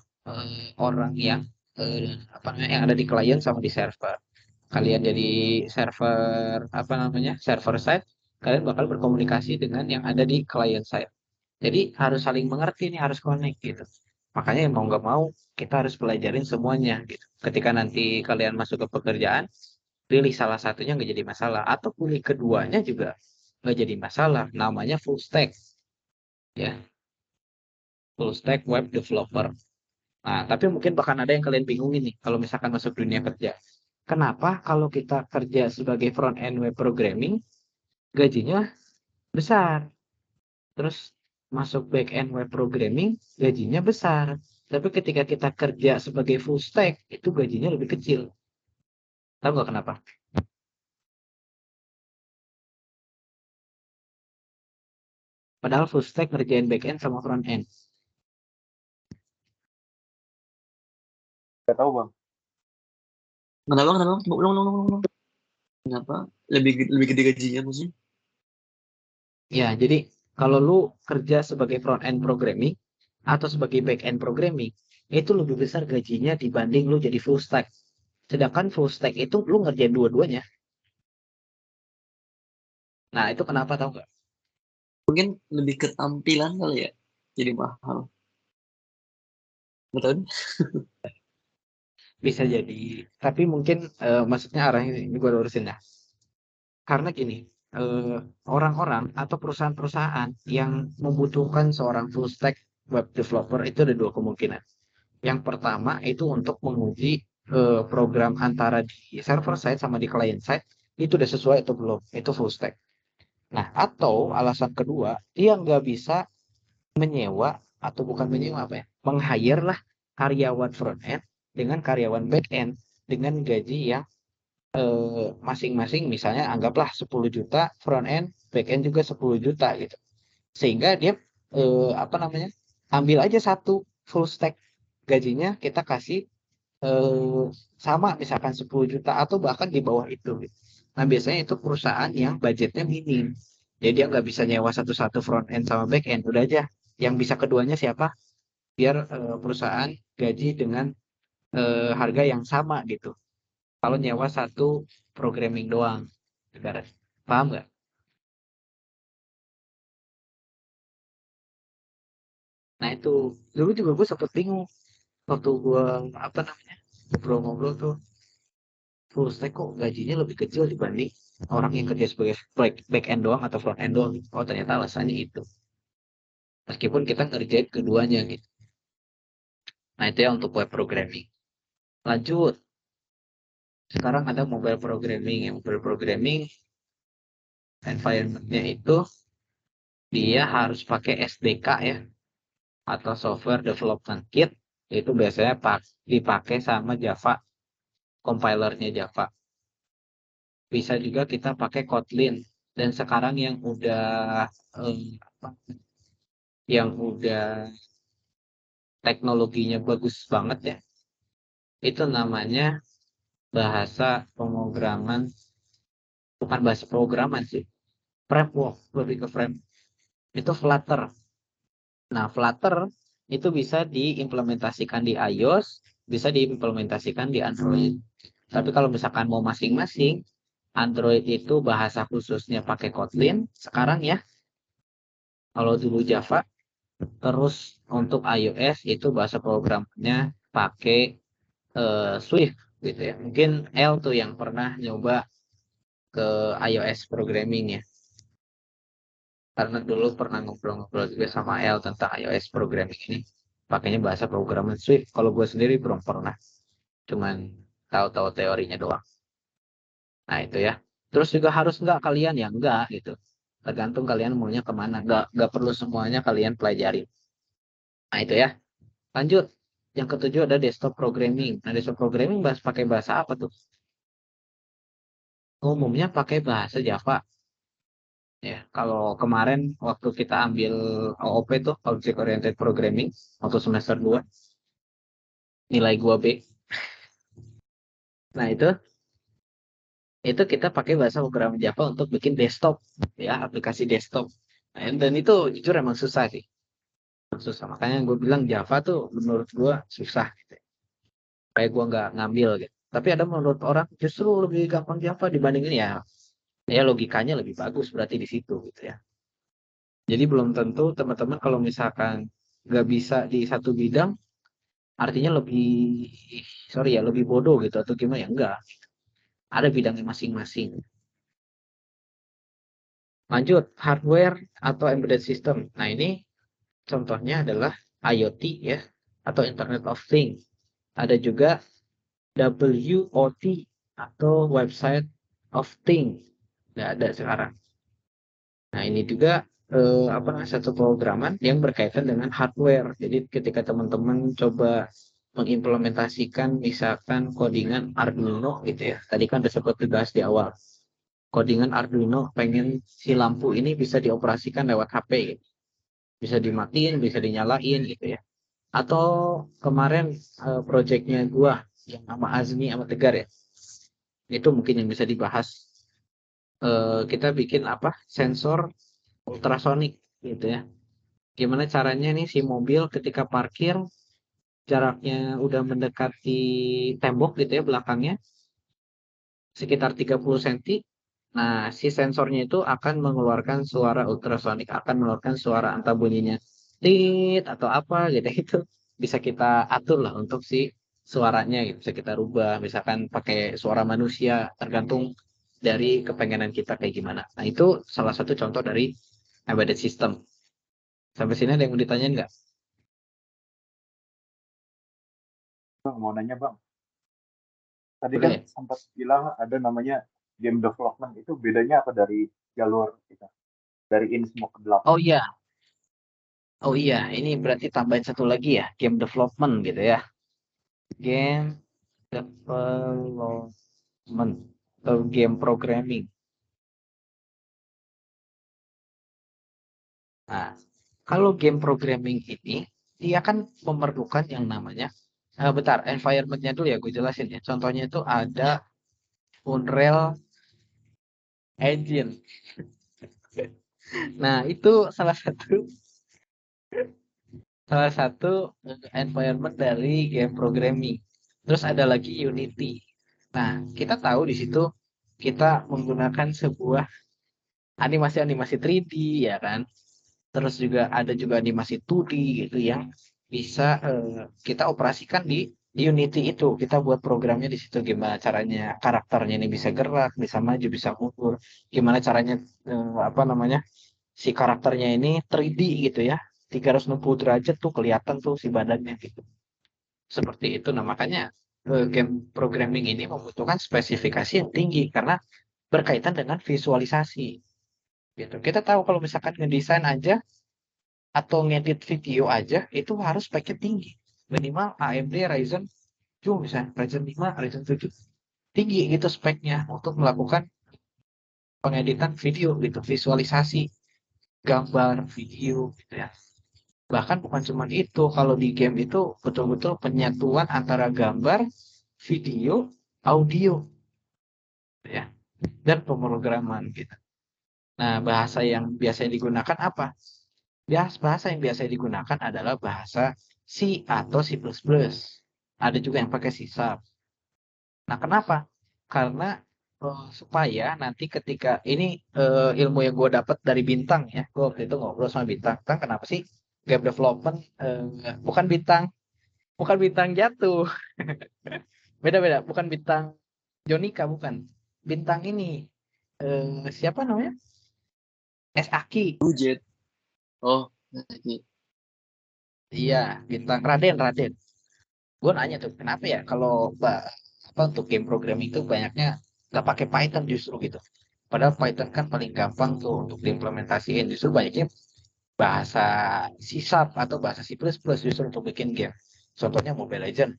orang yang apa namanya, yang ada di klien sama di server. Kalian jadi server side, kalian bakal berkomunikasi dengan yang ada di client side. Jadi harus saling mengerti nih, harus connect gitu. Makanya mau nggak mau kita harus pelajarin semuanya gitu. Ketika nanti kalian masuk ke pekerjaan, pilih salah satunya nggak jadi masalah, atau pilih keduanya juga nggak jadi masalah. Namanya full stack ya, full stack web developer. Nah, tapi mungkin bahkan ada yang kalian bingungin nih kalau misalkan masuk dunia kerja. Kenapa kalau kita kerja sebagai front end web programming gajinya besar, terus masuk back end web programming gajinya besar, tapi ketika kita kerja sebagai full stack itu gajinya lebih kecil. Tahu nggak kenapa? Padahal full stack ngerjain back end sama front end. Gak tahu bang. Kenapa? Coba ulang. Kenapa? Lebih gede gajinya maksudnya? Ya, jadi kalau lu kerja sebagai front end programming atau sebagai back end programming, itu lebih besar gajinya dibanding lu jadi full stack. Sedangkan full stack itu lu ngerjain dua-duanya. Nah, itu kenapa tahu nggak? Mungkin lebih ke tampilan kali ya. Jadi mahal. Betul? Bisa jadi. Tapi mungkin maksudnya arahnya ini gue lurusin ya. Karena gini, orang-orang atau perusahaan-perusahaan yang membutuhkan seorang full stack web developer itu ada dua kemungkinan. Yang pertama itu untuk menguji program antara di server side sama di client side itu udah sesuai atau belum, itu full stack. Nah, atau alasan kedua, dia nggak bisa menyewa atau bukan menyewa apa ya, meng-hire lah karyawan front end dengan karyawan back end dengan gaji yang masing-masing misalnya anggaplah 10 juta front end, back end juga 10 juta gitu. Sehingga dia apa namanya? Ambil aja satu full stack, gajinya kita kasih sama misalkan 10 juta atau bahkan di bawah itu gitu. Nah, biasanya itu perusahaan yang budgetnya minim. Jadi dia nggak bisa nyewa satu-satu front end sama back end. Udah aja. Yang bisa keduanya siapa? Biar perusahaan gaji dengan harga yang sama gitu. Kalau nyewa satu programming doang. Ibarat. Paham nggak? Nah itu dulu juga gue sempet bingung waktu gue apa namanya ngobrol-ngobrol tuh, full stack kok gajinya lebih kecil dibanding orang yang kerja sebagai back end doang atau front end doang. Oh ternyata alasannya itu. Meskipun kita ngerjain keduanya gitu. Nah itu ya untuk web programming. Lanjut. Sekarang ada mobile programming. Yang mobile programming environment-nya itu dia harus pakai SDK ya, atau software development kit. Itu biasanya dipakai sama Java, compilernya Java. Bisa juga kita pakai Kotlin. Dan sekarang yang udah teknologinya bagus banget ya, itu namanya bahasa pemrograman, bukan bahasa pemrograman sih, framework, lebih ke frame. Itu Flutter. Nah, Flutter itu bisa diimplementasikan di iOS, bisa diimplementasikan di Android. Tapi kalau misalkan mau masing-masing, Android itu bahasa khususnya pakai Kotlin sekarang ya. Kalau dulu Java, terus untuk iOS itu bahasa programnya pakai Swift gitu ya. Mungkin L tuh yang pernah nyoba ke iOS programming ya. Karena dulu pernah ngobrol-ngobrol juga sama L tentang iOS programming ini. Pakainya bahasa programan Swift. Kalau gue sendiri belum pernah. Cuman tahu-tahu teorinya doang. Nah itu ya. Terus juga harus nggak kalian ya enggak gitu. Tergantung kalian maunya kemana. Nggak perlu semuanya kalian pelajari. Nah itu ya. Lanjut. Yang ketujuh ada desktop programming. Nah desktop programming pakai bahasa apa tuh? Umumnya pakai bahasa Java. Ya, kalau kemarin waktu kita ambil OOP tuh, Object Oriented Programming, waktu semester 2, nilai gua B. Nah, itu kita pakai bahasa pemrograman Java untuk bikin desktop, ya, aplikasi desktop. Nah, dan itu jujur emang susah sih. Susah. Makanya gue bilang Java tuh menurut gua susah gitu. Kayak gua nggak ngambil gitu. Tapi ada menurut orang justru lebih gampang Java dibandingin ya. Ya logikanya lebih bagus berarti di situ gitu ya. Jadi belum tentu teman-teman kalau misalkan nggak bisa di satu bidang, artinya lebih, sorry ya, lebih bodoh gitu atau gimana ya, enggak. Ada bidangnya masing-masing. Lanjut, hardware atau embedded system. Nah ini contohnya adalah IoT ya, atau Internet of Things. Ada juga WOT atau Website of Things. Nggak ada sekarang. Nah ini juga satu pemrograman yang berkaitan dengan hardware. Jadi ketika teman-teman coba mengimplementasikan misalkan codingan Arduino gitu ya. Tadi kan udah sempat dibahas di awal. Codingan Arduino pengen si lampu ini bisa dioperasikan lewat HP gitu. Bisa dimatiin, bisa dinyalain gitu ya. Atau kemarin proyeknya gua yang sama Azmi sama Tegar ya. Itu mungkin yang bisa dibahas. Kita bikin apa? Sensor ultrasonik gitu ya. Gimana caranya nih si mobil ketika parkir jaraknya udah mendekati tembok gitu ya belakangnya sekitar 30 cm. Nah, si sensornya itu akan mengeluarkan suara ultrasonik, akan mengeluarkan suara entah bunyinya tit atau apa gitu itu bisa kita atur lah untuk si suaranya gitu. Bisa kita rubah misalkan pakai suara manusia tergantung dari kepengenan kita kayak gimana. Nah, itu salah satu contoh dari embedded system. Sampai sini ada yang mau ditanyain nggak? Bang, mau nanya bang. Tadi kan Boleh. sempat bilang ada namanya game development. Itu bedanya apa dari jalur kita? Dari ini semua ke 8. Oh iya, oh iya, ini berarti tambahin satu lagi ya, game development gitu ya. Game development atau game programming. Nah, kalau game programming ini, dia kan memerlukan yang namanya, bentar, environment-nya dulu ya, gue jelasin ya. Contohnya itu ada Unreal Engine. Nah, itu salah satu environment dari game programming. Terus ada lagi Unity. Nah, kita tahu di situ kita menggunakan sebuah animasi-animasi 3D ya kan. Terus juga ada juga animasi 2D gitu yang bisa kita operasikan di Unity itu. Kita buat programnya di situ gimana caranya karakternya ini bisa gerak, bisa maju, bisa mundur. Gimana caranya apa namanya? Si karakternya ini 3D gitu ya. 360 derajat tuh kelihatan tuh si badannya gitu. Seperti itu. Nah, makanya game programming ini membutuhkan spesifikasi yang tinggi karena berkaitan dengan visualisasi gitu. Kita tahu kalau misalkan ngedesain aja atau ngedit video aja itu harus speknya tinggi. Minimal AMD Ryzen 7 misalnya, Ryzen 5, Ryzen 7 tinggi gitu speknya untuk melakukan pengeditan video gitu, visualisasi gambar, video gitu ya. Bahkan bukan cuma itu, kalau di game itu betul-betul penyatuan antara gambar, video, audio ya, dan pemrograman gitu. Nah, bahasa yang biasanya digunakan apa? Bahasa yang biasa digunakan adalah bahasa C atau C++. Ada juga yang pakai C Sharp. Nah, kenapa? Karena supaya nanti ketika ini ilmu yang gue dapat dari Bintang ya, gue waktu itu ngobrol sama Bintang. Bintang, kenapa sih game development bukan bintang, bukan bintang jatuh, beda-beda, bukan bintang Jonika, bukan. Bintang ini siapa namanya? Es Aki. Budget. Oh, nanti. Iya, bintang Raden. Gue nanya tuh, kenapa ya kalau apa untuk game programming itu banyaknya nggak pakai Python justru gitu. Padahal Python kan paling gampang tuh untuk diimplementasiin. Justru banyaknya bahasa C Sharp atau bahasa C++ justru untuk bikin game. Contohnya Mobile Legends,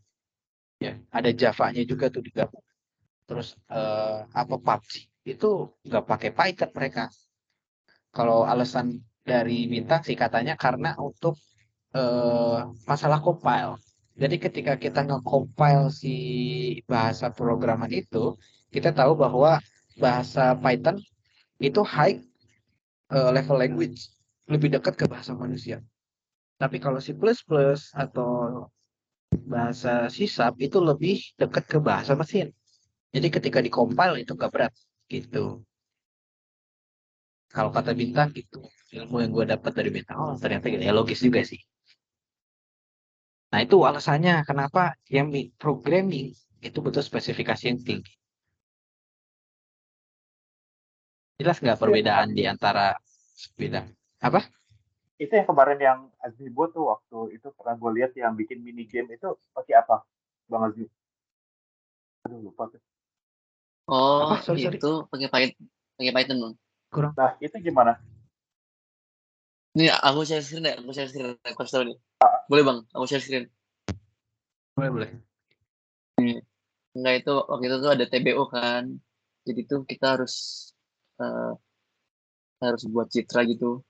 ya. Ada Java-nya juga tuh digabung. Terus apa PUBG itu nggak pakai Python mereka. Kalau alasan dari Bintang sih katanya karena untuk masalah compile. Jadi ketika kita nge-compile si bahasa programan itu, kita tahu bahwa bahasa Python itu high level language, lebih dekat ke bahasa manusia. Tapi kalau C++ atau bahasa C Sharp itu lebih dekat ke bahasa mesin. Jadi ketika di-compile itu nggak berat gitu. Kalau kata Bintang gitu, ilmu yang gue dapat dari Bintang, oh ternyata gini, ya logis juga sih. Nah, itu alasannya kenapa yang programming itu butuh spesifikasi yang tinggi. Jelas nggak Itu yang perbedaan kemarin, di antara bidang apa? itu yang kemarin yang Azmi buat tuh waktu itu pernah gue lihat yang bikin mini game itu pakai apa, Bang Azmi? Aduh lupa tuh. Oh, Apa? Sorry. itu pakai Python, Bang. Kurang. Nah itu gimana? Ini aku share screen deh, aku share screen, aku kasih tahu nih. Boleh, Bang? Aku share screen. Boleh. Enggak, itu waktu itu tuh ada TBO kan. Jadi tuh kita eh, harus buat citra gitu.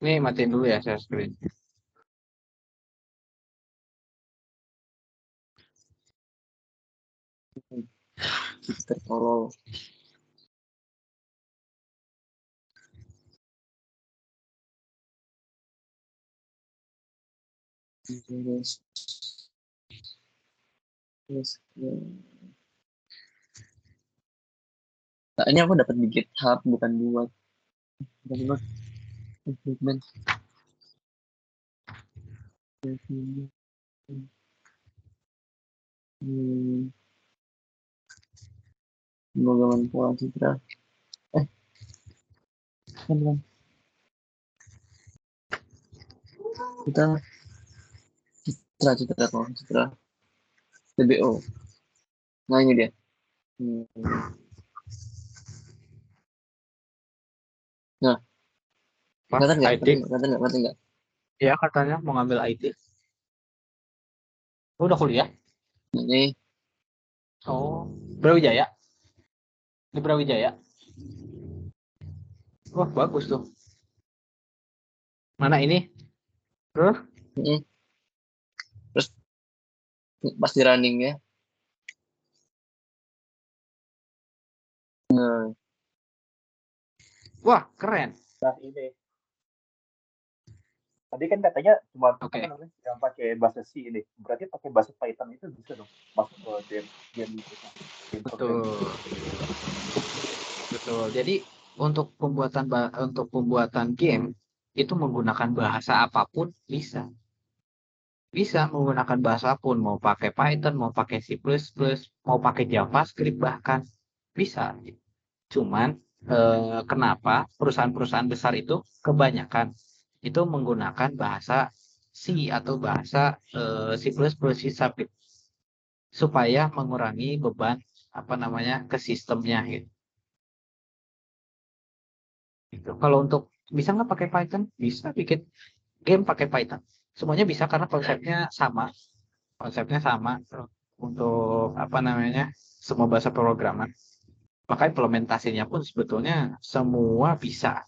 Ini matiin dulu ya share screen. Citra tolol. Yes. Yes. Nah, ini aku dapat di GitHub, bukan buat implement. Hmm, Pemrograman pola citra. Kan kita citra TBO. Nah, ini dia. Nah, Apa? kelihatan nggak? IT. Kelihatan nggak? Ya katanya mau ngambil IT. Udah kuliah. Nah, ini Oh, Brawijaya. Di Brawijaya. Wah, bagus tuh. Mana ini? Terus? Mm-mm. Terus pas di running ya. Nah, Wah, keren. Nah ini tadi kan katanya cuma apa Oke, namanya yang pakai bahasa C ini. Berarti pakai bahasa Python itu bisa dong masuk ke game itu game betul. programming. Betul. Jadi untuk pembuatan game itu menggunakan bahasa apapun bisa. Bisa menggunakan bahasa pun, mau pakai Python, mau pakai C++, mau pakai JavaScript bahkan bisa. Cuman kenapa perusahaan-perusahaan besar itu kebanyakan itu menggunakan bahasa C atau bahasa C++, C Sharp gitu, supaya mengurangi beban apa namanya ke sistemnya gitu. Gitu. Kalau untuk bisa nggak pakai Python? Bisa bikin game pakai Python. Semuanya bisa karena konsepnya sama. Konsepnya sama untuk apa namanya semua bahasa pemrograman. Maka implementasinya pun sebetulnya semua bisa.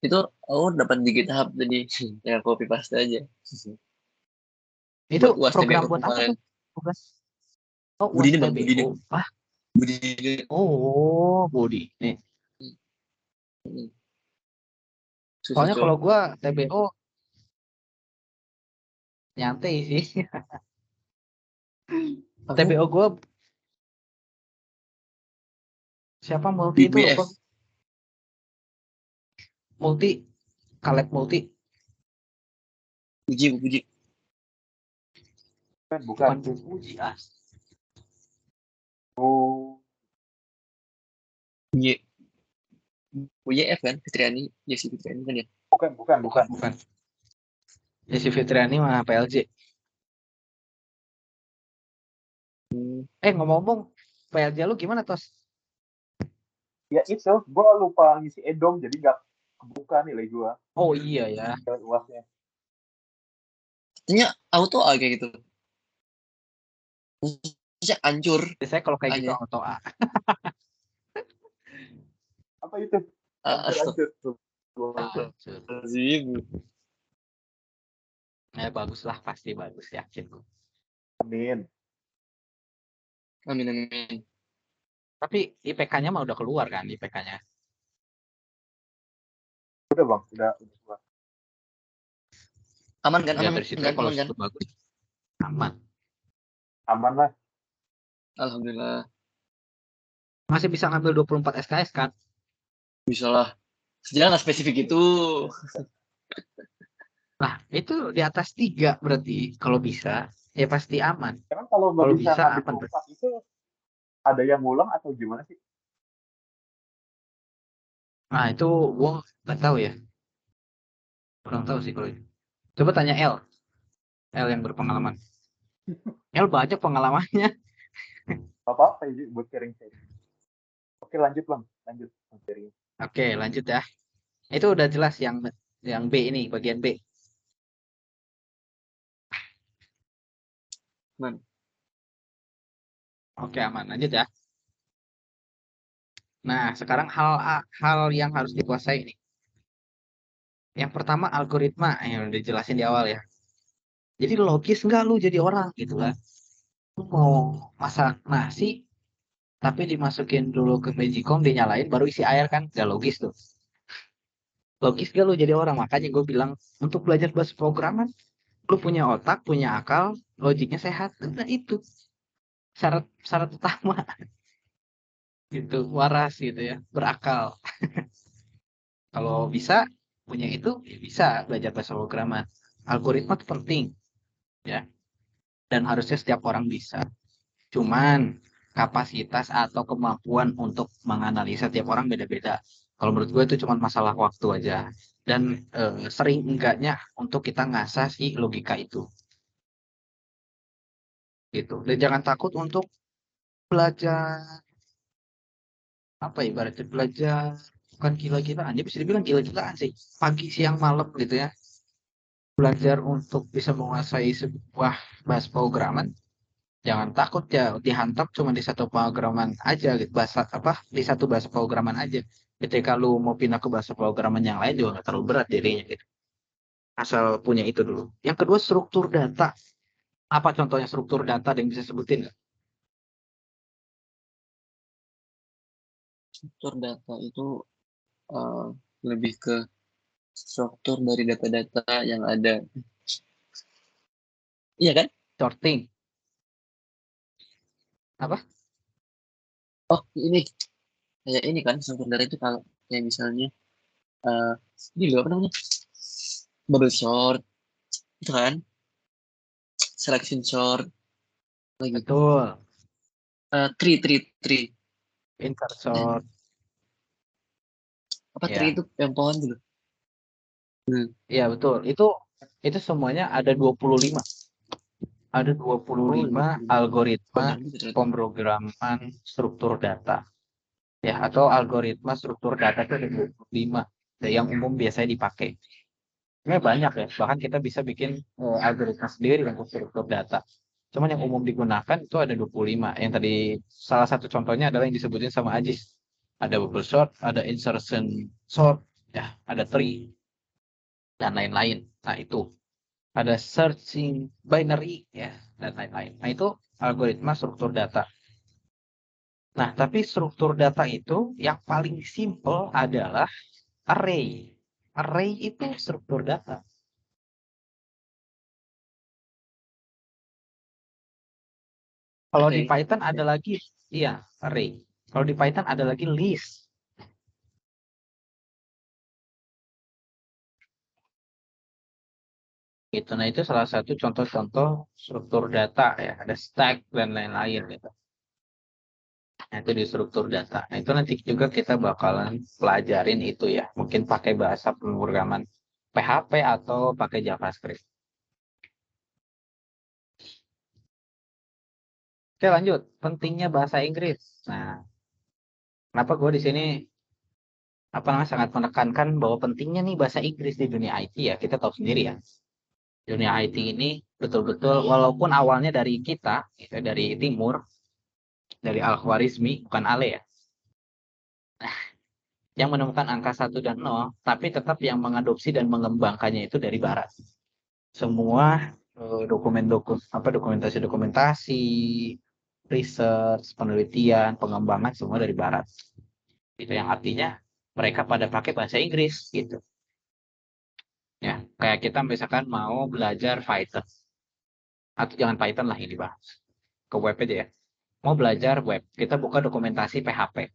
itu aku dapat di GitHub tadi. Ya copy paste aja. Itu Buat UAS program TBO buat apa kemarin. tuh? Tugas. Oh, Budi UAS ini bang, Budi ini. TBO. Ah, Budi ini. oh, Budi. Nih, Mm-mm. Susah soalnya coy. kalau gua TBO nyantai sih. Aku TBO gua siapa multi itu lupa. BBF. Multi, Kaleb multi, Puji, puji. Bukan. bukan Puji ah. Oh, Puji. Puji F kan? Fitriani. Jesse Fitriani kan ya? bukan. Bukan. Desi Fitriani mah PLJ. Hmm. Ngomong-ngomong, PLJ lu gimana, Tos? Ya itu, gue lupa ngisi edom jadi nggak kebuka nilai gue Oh iya ya. uasnya. Ternyata auto A kayak gitu. Ternyata hancur Biasanya kalau kayak gitu A-nya. auto A. Apa itu? Hancur. Hancur. Astagfirullahaladzim. Bagus lah, pasti bagus, yakin gue. Amin. Amin, amin. Tapi IPK-nya mah udah keluar kan, IPK-nya. Udah bang, udah keluar. Aman kan? Ya Aman dari situ kan? kalau Aman kan? situ bagus, aman. Aman lah. Alhamdulillah. Masih bisa ngambil 24 SKS kan? Bisa lah. Sejarah nggak spesifik itu. Nah, itu di atas 3 berarti kalau bisa, ya pasti aman. Karena kalau nggak Kalau bisa bisa ngambil aman. 24 itu ada yang ngulang atau gimana sih? Nah, itu gua nggak tahu ya. Kurang tahu sih kalau itu. Coba tanya L. L yang berpengalaman. L banyak pengalamannya. Apa-apa ini buat sharing. Oke lanjut bang, lanjut sharing. Oke, lanjut ya. Itu udah jelas yang B ini, bagian B. Man. Oke, aman. Lanjut ya. Nah, sekarang hal yang harus dikuasai nih. Yang pertama algoritma yang udah dijelasin di awal ya. Jadi logis nggak lu jadi orang gitu kan? Lu mau masak nasi tapi dimasukin dulu ke magicom dinyalain baru isi air kan? Gak logis tuh. Logis gak lu jadi orang? Makanya gue bilang untuk belajar bahasa programan lu punya otak, punya akal, logiknya sehat. Nah itu syarat syarat utama gitu, waras gitu ya, berakal. Kalau bisa punya itu ya bisa belajar bahasa programan. Algoritma itu penting ya dan harusnya setiap orang bisa. Cuman kapasitas atau kemampuan untuk menganalisa tiap orang beda-beda. Kalau menurut gue itu cuma masalah waktu aja. Dan sering enggaknya untuk kita ngasah si logika itu. Gitu. Dan jangan takut untuk belajar, apa ya, ibaratnya belajar bukan gila-gilaan. Dia bisa dibilang gila-gilaan sih. Pagi, siang, malam gitu ya. belajar untuk bisa menguasai sebuah bahasa pemrograman, jangan takut ya dihantam cuma di satu pemrograman aja gitu, bahasa apa di satu bahasa pemrograman aja. Ketika lu mau pindah ke bahasa pemrograman yang lain juga nggak terlalu berat dirinya gitu. Asal punya itu dulu. Yang kedua struktur data. Apa contohnya struktur data yang bisa sebutin nggak? Struktur data itu eh, lebih ke struktur dari data-data yang ada. Iya kan? Sorting. Apa? Oh, ini kayak ini kan struktur data itu kalau kayak misalnya eh ini loh apa namanya? Bubble sort itu kan, selection sort lagi. Betul. Tree. Insert Eh, sort. apa tree Ya. itu yang pohon dulu. Iya betul. Itu semuanya ada 25. Ada Oh, 25 25. algoritma Banyak juga ternyata. pemrograman struktur data. Ya, atau algoritma struktur data itu ada 25. Yang umum biasanya dipakai. Sebenarnya banyak ya. Bahkan kita bisa bikin algoritma sendiri untuk struktur data. Cuman yang umum digunakan itu ada 25. Yang tadi salah satu contohnya adalah yang disebutin sama Ajis. Ada bubble sort, ada insertion sort, ya, ada tree, dan lain-lain. Nah, itu ada searching binary ya dan lain-lain. Nah, itu algoritma struktur data. Nah, tapi struktur data itu yang paling simple adalah array. Array itu struktur data. Kalau di Oke. Python ada lagi, iya, array. Kalau di Python ada lagi list. Gitu. Nah, itu salah satu contoh-contoh struktur data ya. Ada stack dan lain-lain gitu. Nah, itu di struktur data. Nah, itu nanti juga kita bakalan pelajarin itu ya. Mungkin pakai bahasa pemrograman PHP atau pakai JavaScript. Oke, lanjut. Pentingnya bahasa Inggris. Nah, kenapa gue di sini apa namanya sangat menekankan bahwa pentingnya nih bahasa Inggris di dunia IT ya. Kita tahu sendiri ya. Dunia IT ini betul-betul walaupun awalnya dari kita, gitu, dari timur, dari Al-Khwarizmi, bukan Ale ya, yang menemukan angka 1 dan 0, tapi tetap yang mengadopsi dan mengembangkannya itu dari barat. Semua dokumentasi-dokumentasi, research, penelitian, pengembangan semua dari barat. Itu yang artinya mereka pada pakai bahasa Inggris gitu. Ya, kayak kita misalkan mau belajar Python atau jangan Python lah ini bahas ke web aja ya. Mau belajar web, kita buka dokumentasi PHP.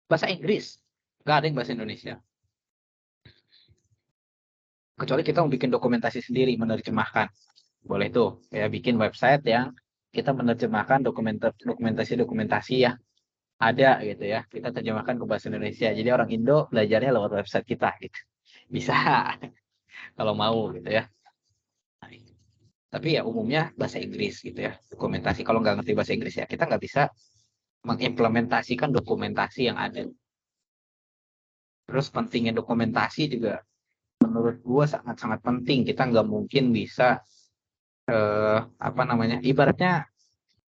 Bahasa Inggris, nggak ada yang bahasa Indonesia. Kecuali kita mau bikin dokumentasi sendiri, menerjemahkan. Boleh tuh, ya bikin website yang kita menerjemahkan dokumentasi-dokumentasi ya ada gitu ya. Kita terjemahkan ke bahasa Indonesia. Jadi orang Indo belajarnya lewat website kita gitu. Bisa kalau mau gitu ya. Nah, tapi ya umumnya bahasa Inggris gitu ya. Dokumentasi kalau nggak ngerti bahasa Inggris ya kita nggak bisa mengimplementasikan dokumentasi yang ada. Terus pentingnya dokumentasi juga menurut gua sangat-sangat penting. Kita nggak mungkin bisa apa namanya? Ibaratnya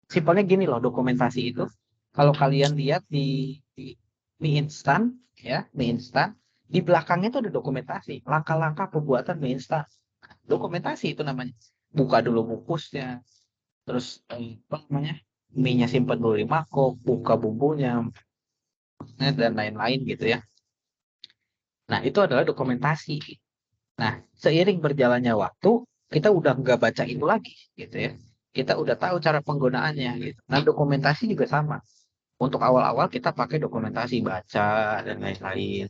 simpelnya gini loh dokumentasi itu. Kalau kalian lihat di instan ya, di instan di belakangnya itu ada dokumentasi, langkah-langkah pembuatan mie instan. Dokumentasi itu namanya. Buka dulu bungkusnya, terus apa namanya? Mie-nya simpan dulu di mangkok, buka bumbunya, dan lain-lain gitu ya. Nah, itu adalah dokumentasi. Nah, seiring berjalannya waktu, kita udah nggak baca itu lagi, gitu ya. Kita udah tahu cara penggunaannya, gitu. Nah, dokumentasi juga sama. Untuk awal-awal kita pakai dokumentasi baca dan lain-lain.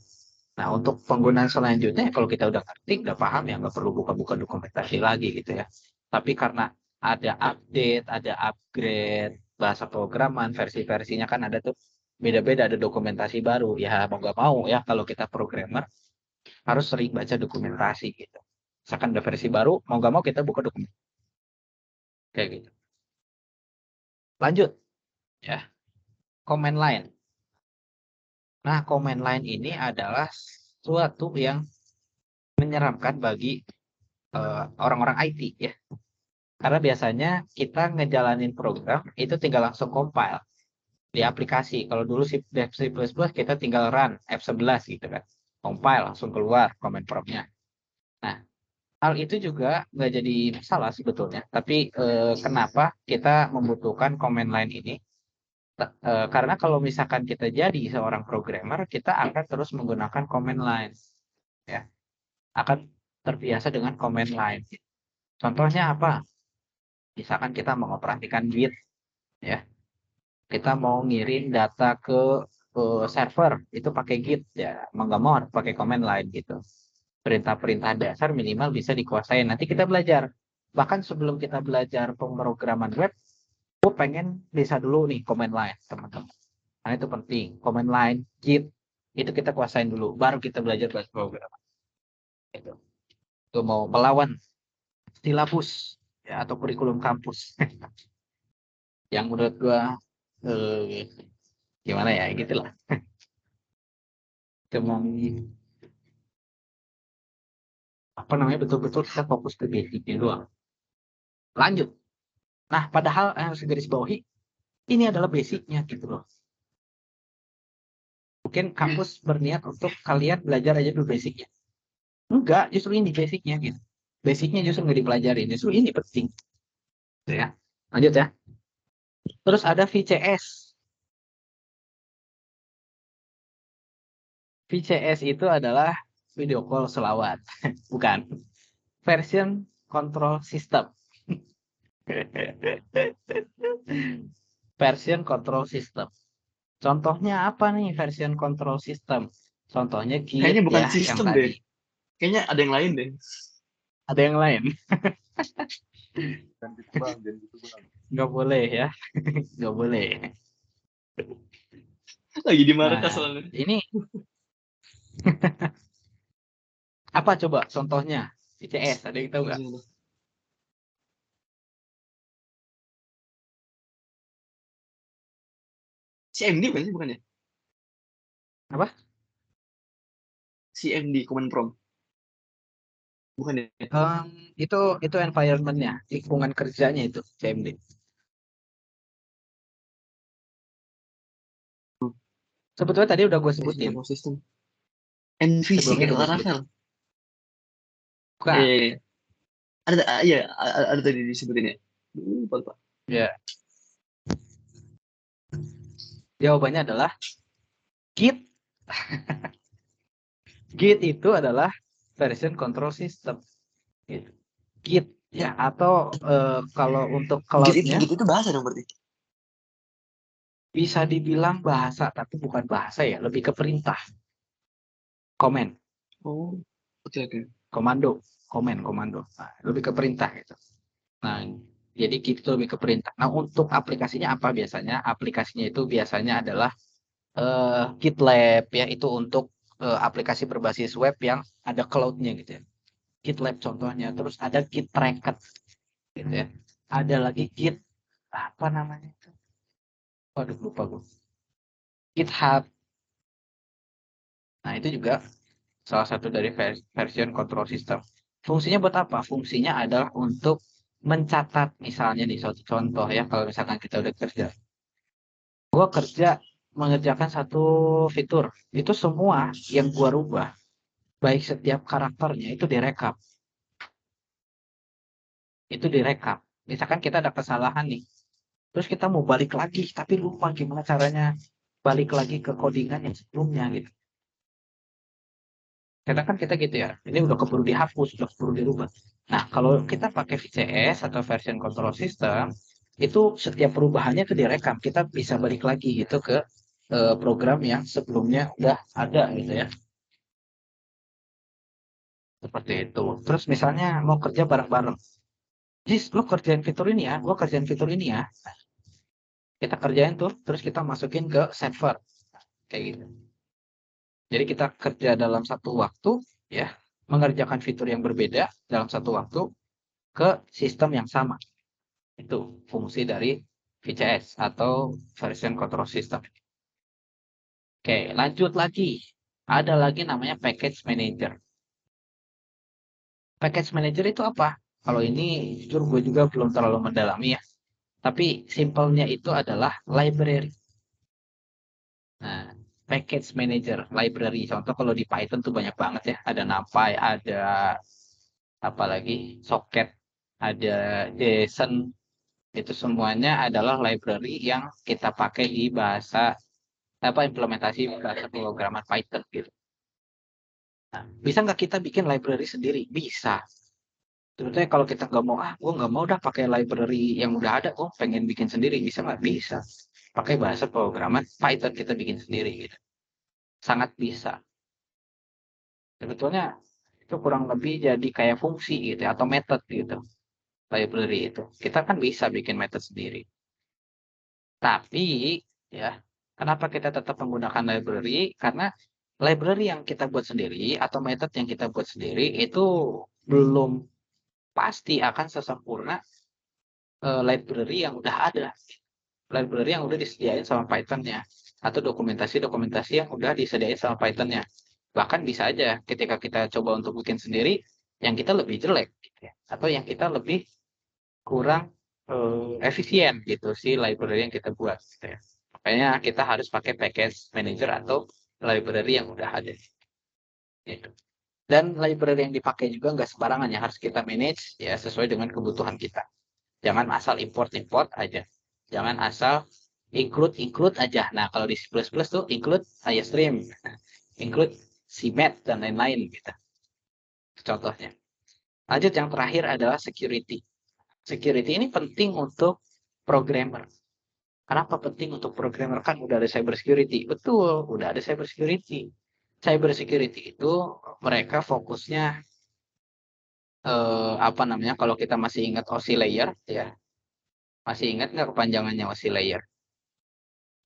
Nah, untuk penggunaan selanjutnya, kalau kita udah ngerti, udah paham ya, nggak perlu buka-buka dokumentasi lagi, gitu ya. Tapi karena ada update, ada upgrade, bahasa programan, versi-versinya kan ada tuh beda-beda, ada dokumentasi baru. Ya, mau nggak mau ya, kalau kita programmer, harus sering baca dokumentasi gitu. Misalkan ada versi baru, mau nggak mau kita buka dokumen kayak gitu. Lanjut ya, command line. Nah, command line ini adalah suatu yang menyeramkan bagi orang-orang IT ya. Karena biasanya kita ngejalanin program itu tinggal langsung compile di aplikasi. Kalau dulu C++ kita tinggal run F11 gitu kan. Compile langsung keluar command prompt-nya. Nah, hal itu juga nggak jadi masalah sebetulnya. Tapi kenapa kita membutuhkan command line ini? Karena kalau misalkan kita jadi seorang programmer, kita akan terus menggunakan command line. Ya, akan terbiasa dengan command line. Contohnya apa? Misalkan kita mengoperasikan Git, ya. Kita mau ngirim data ke server, itu pakai Git, ya. Mau nggak mau harus pakai command line gitu. Perintah-perintah dasar minimal bisa dikuasai. Nanti kita belajar. Bahkan sebelum kita belajar pemrograman web, gue pengen bisa dulu nih command line, teman-teman. Nah, itu penting. Command line, Git, itu kita kuasain dulu. Baru kita belajar bahasa pemrograman. Itu. Itu mau melawan silabus ya, atau kurikulum kampus. Yang menurut gue gimana ya, gitulah. Cuman apa namanya, betul-betul kita fokus ke basicnya doang. Lanjut. Nah, padahal harus garis bawahi, ini adalah basicnya gitu loh. Mungkin kampus berniat untuk kalian belajar aja dulu basicnya. Enggak, justru ini basicnya gitu. Basicnya justru nggak dipelajari, justru ini penting. Gitu ya. Lanjut ya. Terus ada VCS. VCS itu adalah video call selawat. Bukan. Version control system. Version control system. Contohnya apa nih version control system? Contohnya Git Kayaknya bukan ya, yang sistem tadi. deh. Kayaknya ada yang lain deh. Ada yang lain? Dan gitu bang, dan gitu bang. Nggak boleh ya. Nggak boleh. Lagi di Nah, markas soalnya. ini apa coba contohnya? VCS, ada yang tahu nggak? CMD bukan sih, bukan ya? Apa? CMD, Command Prompt. Bukan ya? Itu environment-nya, lingkungan kerjanya itu CMD. Sebetulnya tadi udah gue sebutin. Sistem. NVC Sebelumnya kayak udah gue sebutin. Laravel. Bukan. Ada tadi disebutin ya. Lupa. Ya. Jawabannya adalah Git. Git itu adalah version control system. Git ya, atau kalau untuk cloud-nya Git itu bahasa dong berarti. bisa dibilang bahasa, tapi bukan bahasa ya, lebih ke perintah. Komen. Oh, oke. Komando. Komando. Nah, lebih ke perintah gitu. Nah, jadi Git itu lebih ke perintah. Nah, untuk aplikasinya apa biasanya? Aplikasinya itu biasanya adalah GitLab ya, itu untuk aplikasi berbasis web yang ada cloud-nya gitu ya. GitLab contohnya, terus ada Git Tracket gitu ya. Ada lagi Git apa namanya itu? Waduh, lupa gue. GitHub. Nah, itu juga salah satu dari version control system. Fungsinya buat apa? Fungsinya adalah untuk mencatat, misalnya nih suatu contoh ya, kalau misalkan kita udah kerja. Gua kerja mengerjakan satu fitur, itu semua yang gua rubah, baik setiap karakternya itu direkap. Itu direkap. Misalkan kita ada kesalahan nih, terus kita mau balik lagi, tapi lupa gimana caranya balik lagi ke codingan yang sebelumnya gitu. Karena kan kita gitu ya, ini udah keburu dihapus, udah keburu dirubah. Nah, kalau kita pakai VCS atau version control system, itu setiap perubahannya itu direkam. Kita bisa balik lagi gitu ke program yang sebelumnya udah ada gitu ya. Seperti itu. Terus misalnya mau kerja bareng-bareng. Jis, lo kerjain fitur ini ya, gua kerjain fitur ini ya. Kita kerjain tuh, terus kita masukin ke server. Kayak gitu. Jadi kita kerja dalam satu waktu, ya, mengerjakan fitur yang berbeda dalam satu waktu ke sistem yang sama. Itu fungsi dari VCS atau version control system. Oke, lanjut lagi. Ada lagi namanya package manager. Package manager itu apa? Kalau ini jujur gue juga belum terlalu mendalami ya. Tapi simpelnya itu adalah library. Nah, package manager, library. Contoh kalau di Python tuh banyak banget ya. Ada NumPy, ada apalagi socket, ada JSON. Itu semuanya adalah library yang kita pakai di bahasa implementasi bahasa pemrograman Python gitu. Nah, bisa nggak kita bikin library sendiri? Bisa. Sebetulnya kalau kita nggak mau, gue nggak mau dah pakai library yang udah ada, gue pengen bikin sendiri, bisa nggak? Bisa. Pakai bahasa pemrograman Python kita bikin sendiri gitu. Sangat bisa. Sebetulnya itu kurang lebih jadi kayak fungsi gitu ya, atau method gitu. Library itu. Kita kan bisa bikin method sendiri. Tapi ya, kenapa kita tetap menggunakan library? Karena library yang kita buat sendiri atau method yang kita buat sendiri itu belum pasti akan sesempurna library yang udah ada. Library yang udah disediain sama Python-nya. Atau dokumentasi-dokumentasi yang udah disediain sama Python-nya. Bahkan bisa aja ketika kita coba untuk bikin sendiri, yang kita lebih jelek. Gitu ya. Atau yang kita lebih kurang efisien gitu sih library yang kita buat. Gitu ya. Makanya kita harus pakai package manager atau library yang udah ada. Gitu. Dan library yang dipakai juga nggak sembarangan ya, harus kita manage ya sesuai dengan kebutuhan kita. Jangan asal import aja. Jangan asal include aja. Nah, kalau di C++ tuh include IOStream, include CMAT dan lain-lain gitu. Contohnya. Lanjut yang terakhir adalah security. Security ini penting untuk programmer. Kenapa penting untuk programmer? Kan udah ada cyber security. Betul, udah ada cyber security. Cyber security itu mereka fokusnya apa namanya? Kalau kita masih ingat OSI layer ya. Masih ingat nggak kepanjangannya OSI layer?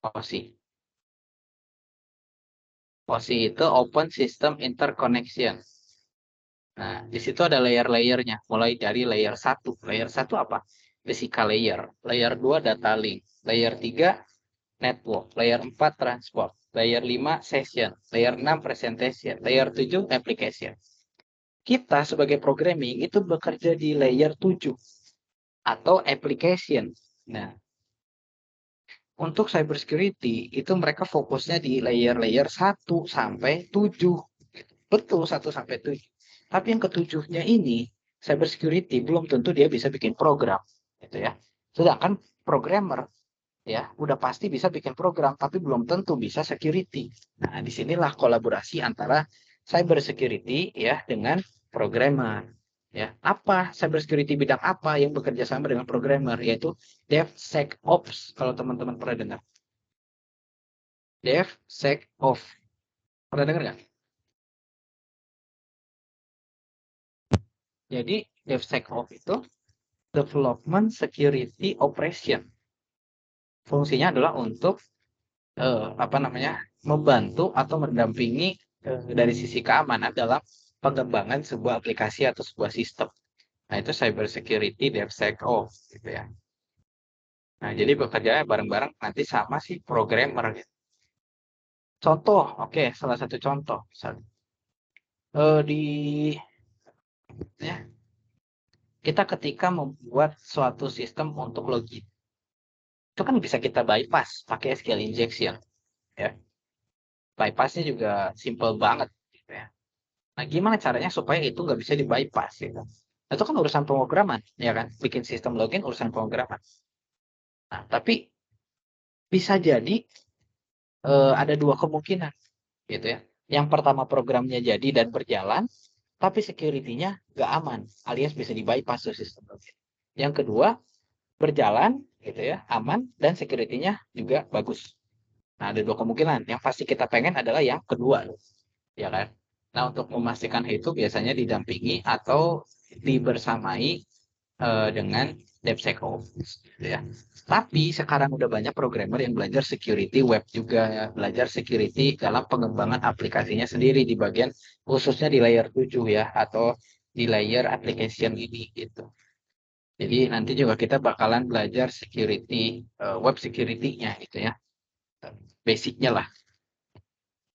OSI. OSI itu Open System Interconnection. Nah, di situ ada layer-layernya. Mulai dari layer 1. Layer 1 apa? Physical layer. Layer 2 data link. Layer 3 network. Layer 4 transport. Layer 5 session. Layer 6 presentation. Layer 7 application. Kita sebagai programming itu bekerja di layer 7 atau application. Nah, untuk cybersecurity itu mereka fokusnya di layer-layer 1 sampai 7. Betul, 1 sampai 7. Tapi yang ketujuhnya ini, cybersecurity belum tentu dia bisa bikin program, gitu ya. Sedangkan programmer ya udah pasti bisa bikin program, tapi belum tentu bisa security. Nah, disinilah kolaborasi antara cybersecurity ya dengan programmer. Ya, apa cybersecurity bidang apa yang bekerja sama dengan programmer, yaitu DevSecOps kalau teman-teman pernah dengar. DevSecOps. Pernah dengar nggak? Jadi DevSecOps itu Development Security Operation. Fungsinya adalah untuk membantu atau mendampingi dari sisi keamanan dalam pengembangan sebuah aplikasi atau sebuah sistem. Nah, itu cyber security DevSecOps gitu ya. Nah, jadi bekerja bareng-bareng nanti sama si programmer gitu. Contoh, oke, salah satu contoh misalnya. Di ya, kita ketika membuat suatu sistem untuk login, itu kan bisa kita bypass pakai SQL injection ya. Bypassnya juga simple banget gitu ya. Nah, gimana caranya supaya itu nggak bisa di bypass gitu? Itu kan urusan pemrograman, ya kan? Bikin sistem login urusan pemrograman. Nah, tapi bisa jadi ada dua kemungkinan, gitu ya. Yang pertama programnya jadi dan berjalan, tapi security-nya nggak aman, alias bisa di bypass tuh sistem login. Yang kedua berjalan, gitu ya, aman dan security-nya juga bagus. Nah, ada dua kemungkinan. Yang pasti kita pengen adalah yang kedua, ya kan? Nah, untuk memastikan itu biasanya didampingi atau dibersamai dengan DevSecOps, gitu ya. Tapi sekarang udah banyak programmer yang belajar security web juga, belajar security dalam pengembangan aplikasinya sendiri di bagian khususnya di layer 7 ya, atau di layer application ini gitu. Jadi nanti juga kita bakalan belajar security, web security-nya gitu ya. Basic-nya lah.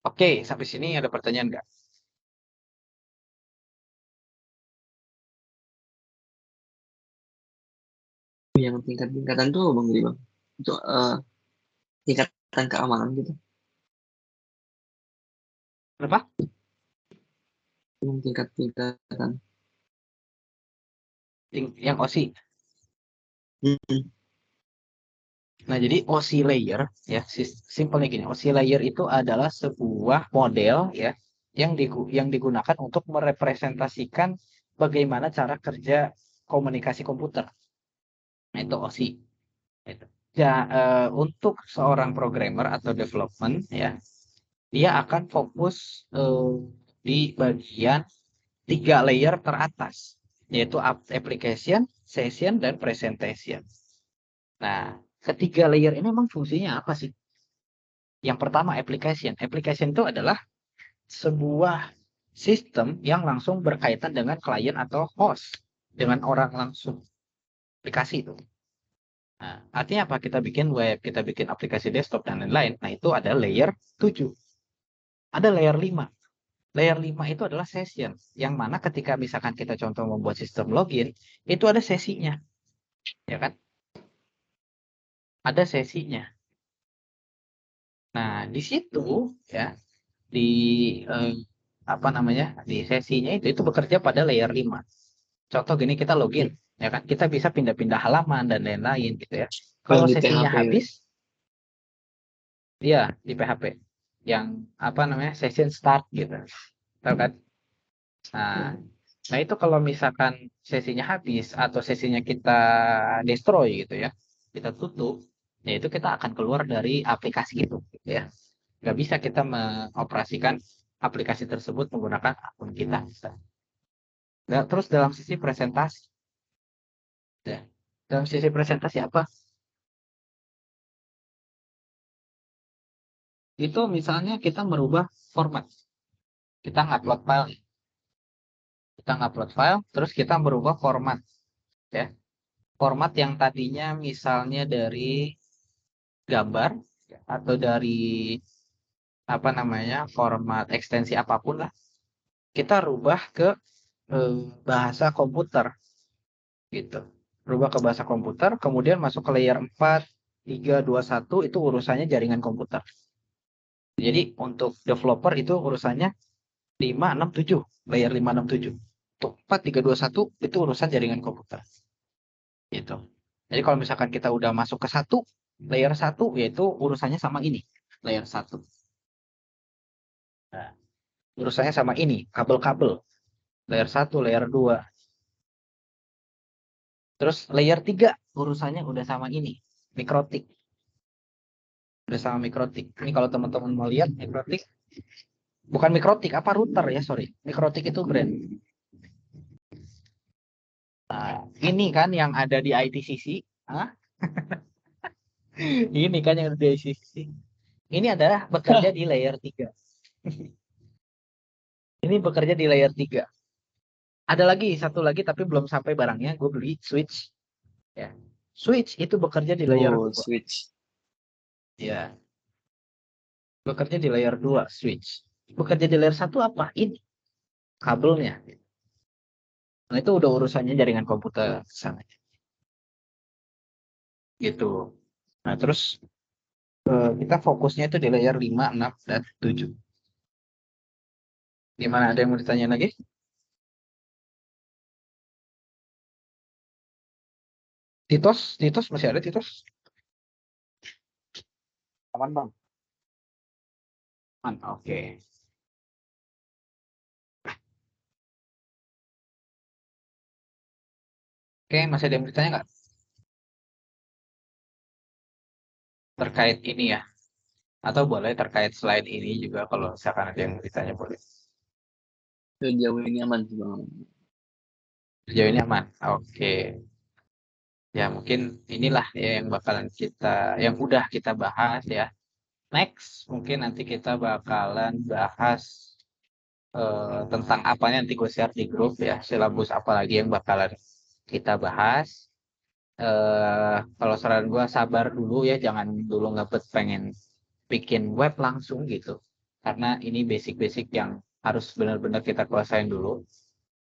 Oke, sampai sini ada pertanyaan nggak? Yang tingkatan tuh Bang Giri Bang. Itu tingkatan keamanan gitu. Apa? Yang tingkatan. Yang OSI. Hmm. Nah, jadi OSI layer ya, simpelnya gini, OSI layer itu adalah sebuah model ya yang digunakan untuk merepresentasikan bagaimana cara kerja komunikasi komputer. Nah, itu OSI. Itu. Ya, untuk seorang programmer atau development ya, dia akan fokus di bagian 3 layer teratas, yaitu application, session, dan presentation. Nah, ketiga layer ini memang fungsinya apa sih? Yang pertama application. Application itu adalah sebuah sistem yang langsung berkaitan dengan klien atau host, dengan orang langsung. Aplikasi itu. Nah, artinya apa? Kita bikin web, kita bikin aplikasi desktop, dan lain-lain. Nah, itu ada layer 7. Ada layer 5. Layer 5 itu adalah session. Yang mana ketika misalkan kita contoh membuat sistem login, itu ada sesinya. Ya kan? Ada sesinya. Nah, di situ ya, di apa namanya? Di sesinya itu bekerja pada layer 5. Contoh gini, kita login, ya kan? Kita bisa pindah-pindah halaman dan lain-lain gitu ya. Yang Kalau di sesinya PHP. habis, ya di PHP yang apa namanya? Session start gitu. Tahu kan? Nah, nah itu kalau misalkan sesinya habis atau sesinya kita destroy gitu ya, kita tutup, ya itu kita akan keluar dari aplikasi itu gitu ya. Nggak bisa kita mengoperasikan aplikasi tersebut menggunakan akun kita. Nah, terus dalam sisi presentasi, ya. Dalam sisi presentasi apa? Itu misalnya kita merubah format. Kita ngupload file, terus kita merubah format, ya. Format yang tadinya misalnya dari gambar ya, atau dari apa namanya format ekstensi apapun lah, kita rubah ke bahasa komputer gitu. Rubah ke bahasa komputer, kemudian masuk ke layer 4, 3, 2, 1 itu urusannya jaringan komputer. Jadi untuk developer itu urusannya 5, 6, 7, layer 5, 6, 7. Untuk 4, 3, 2, 1 itu urusan jaringan komputer. Gitu. Jadi kalau misalkan kita udah masuk ke layer 1 yaitu urusannya sama ini, layer 1. Nah, urusannya sama ini, kabel-kabel. Layer 1, layer 2. Terus layer 3 urusannya udah sama ini, mikrotik. Udah sama mikrotik. Ini kalau teman-teman mau lihat mikrotik, bukan mikrotik, apa router ya, sorry. Mikrotik itu brand. Nah, ini kan yang ada di ITCC. Hah? Ini kan yang ada di ITCC. Ini adalah bekerja di layer 3. Ini bekerja di layer 3. Ada lagi, satu lagi tapi belum sampai barangnya. Gue beli switch. Ya. Switch itu bekerja di layer 2. Switch. Ya. Bekerja di layer 2 switch. Bekerja di layer 1 apa? Ini. Kabelnya. Nah, itu udah urusannya jaringan komputer sana. Gitu. Nah, terus kita fokusnya itu di layer 5, 6, dan 7. Gimana, ada yang mau ditanya lagi? Titos masih ada Titos? Aman Bang. Oke. Oke, masih ada yang mau ditanya nggak? Terkait ini ya. Atau boleh terkait selain ini juga kalau misalkan ada yang mau ditanya boleh. Sejauh ini aman sih Bang. Sejauh ini aman. Oke. Ya mungkin inilah ya yang udah kita bahas ya. Next, mungkin nanti kita bakalan bahas tentang apanya nanti gue share di grup ya. Silabus apa lagi yang bakalan kita bahas. Kalau saran gue sabar dulu ya, jangan dulu ngebet pengen bikin web langsung gitu. Karena ini basic-basic yang harus benar-benar kita kuasain dulu.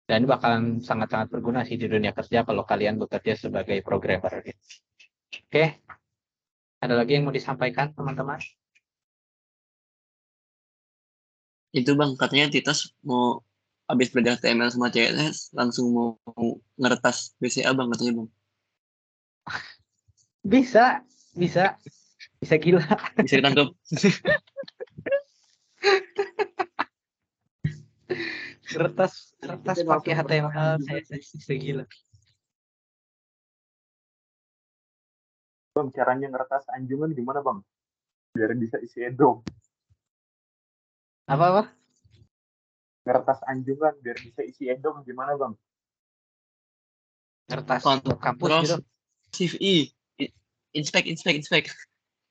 Dan ini bakalan sangat-sangat berguna sih di dunia kerja kalau kalian bekerja sebagai programmer gitu. Oke. Ada lagi yang mau disampaikan teman-teman? Itu bang, katanya Titas mau habis belajar HTML sama CSS langsung mau ngeretas BCA bang katanya bang. Bisa, bisa, bisa gila. Bisa ditangkap. Kertas pakai HTML, CSS, bisa gila. Bang, caranya ngeretas anjungan gimana bang? Biar bisa isi edom. Apa? Ngeretas anjungan biar bisa isi edom gimana bang? Kertas kampus Kontrol gitu. Shift I. Inspect.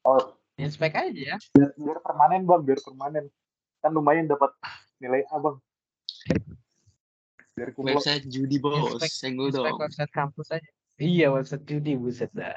Oh, Inspek aja. biar permanen bang, biar permanen. Kan lumayan dapat nilai A bang. Biar kumlot. Website judi bos. Inspek Senggol dong. website kampus aja. Iya, website judi, buset dah.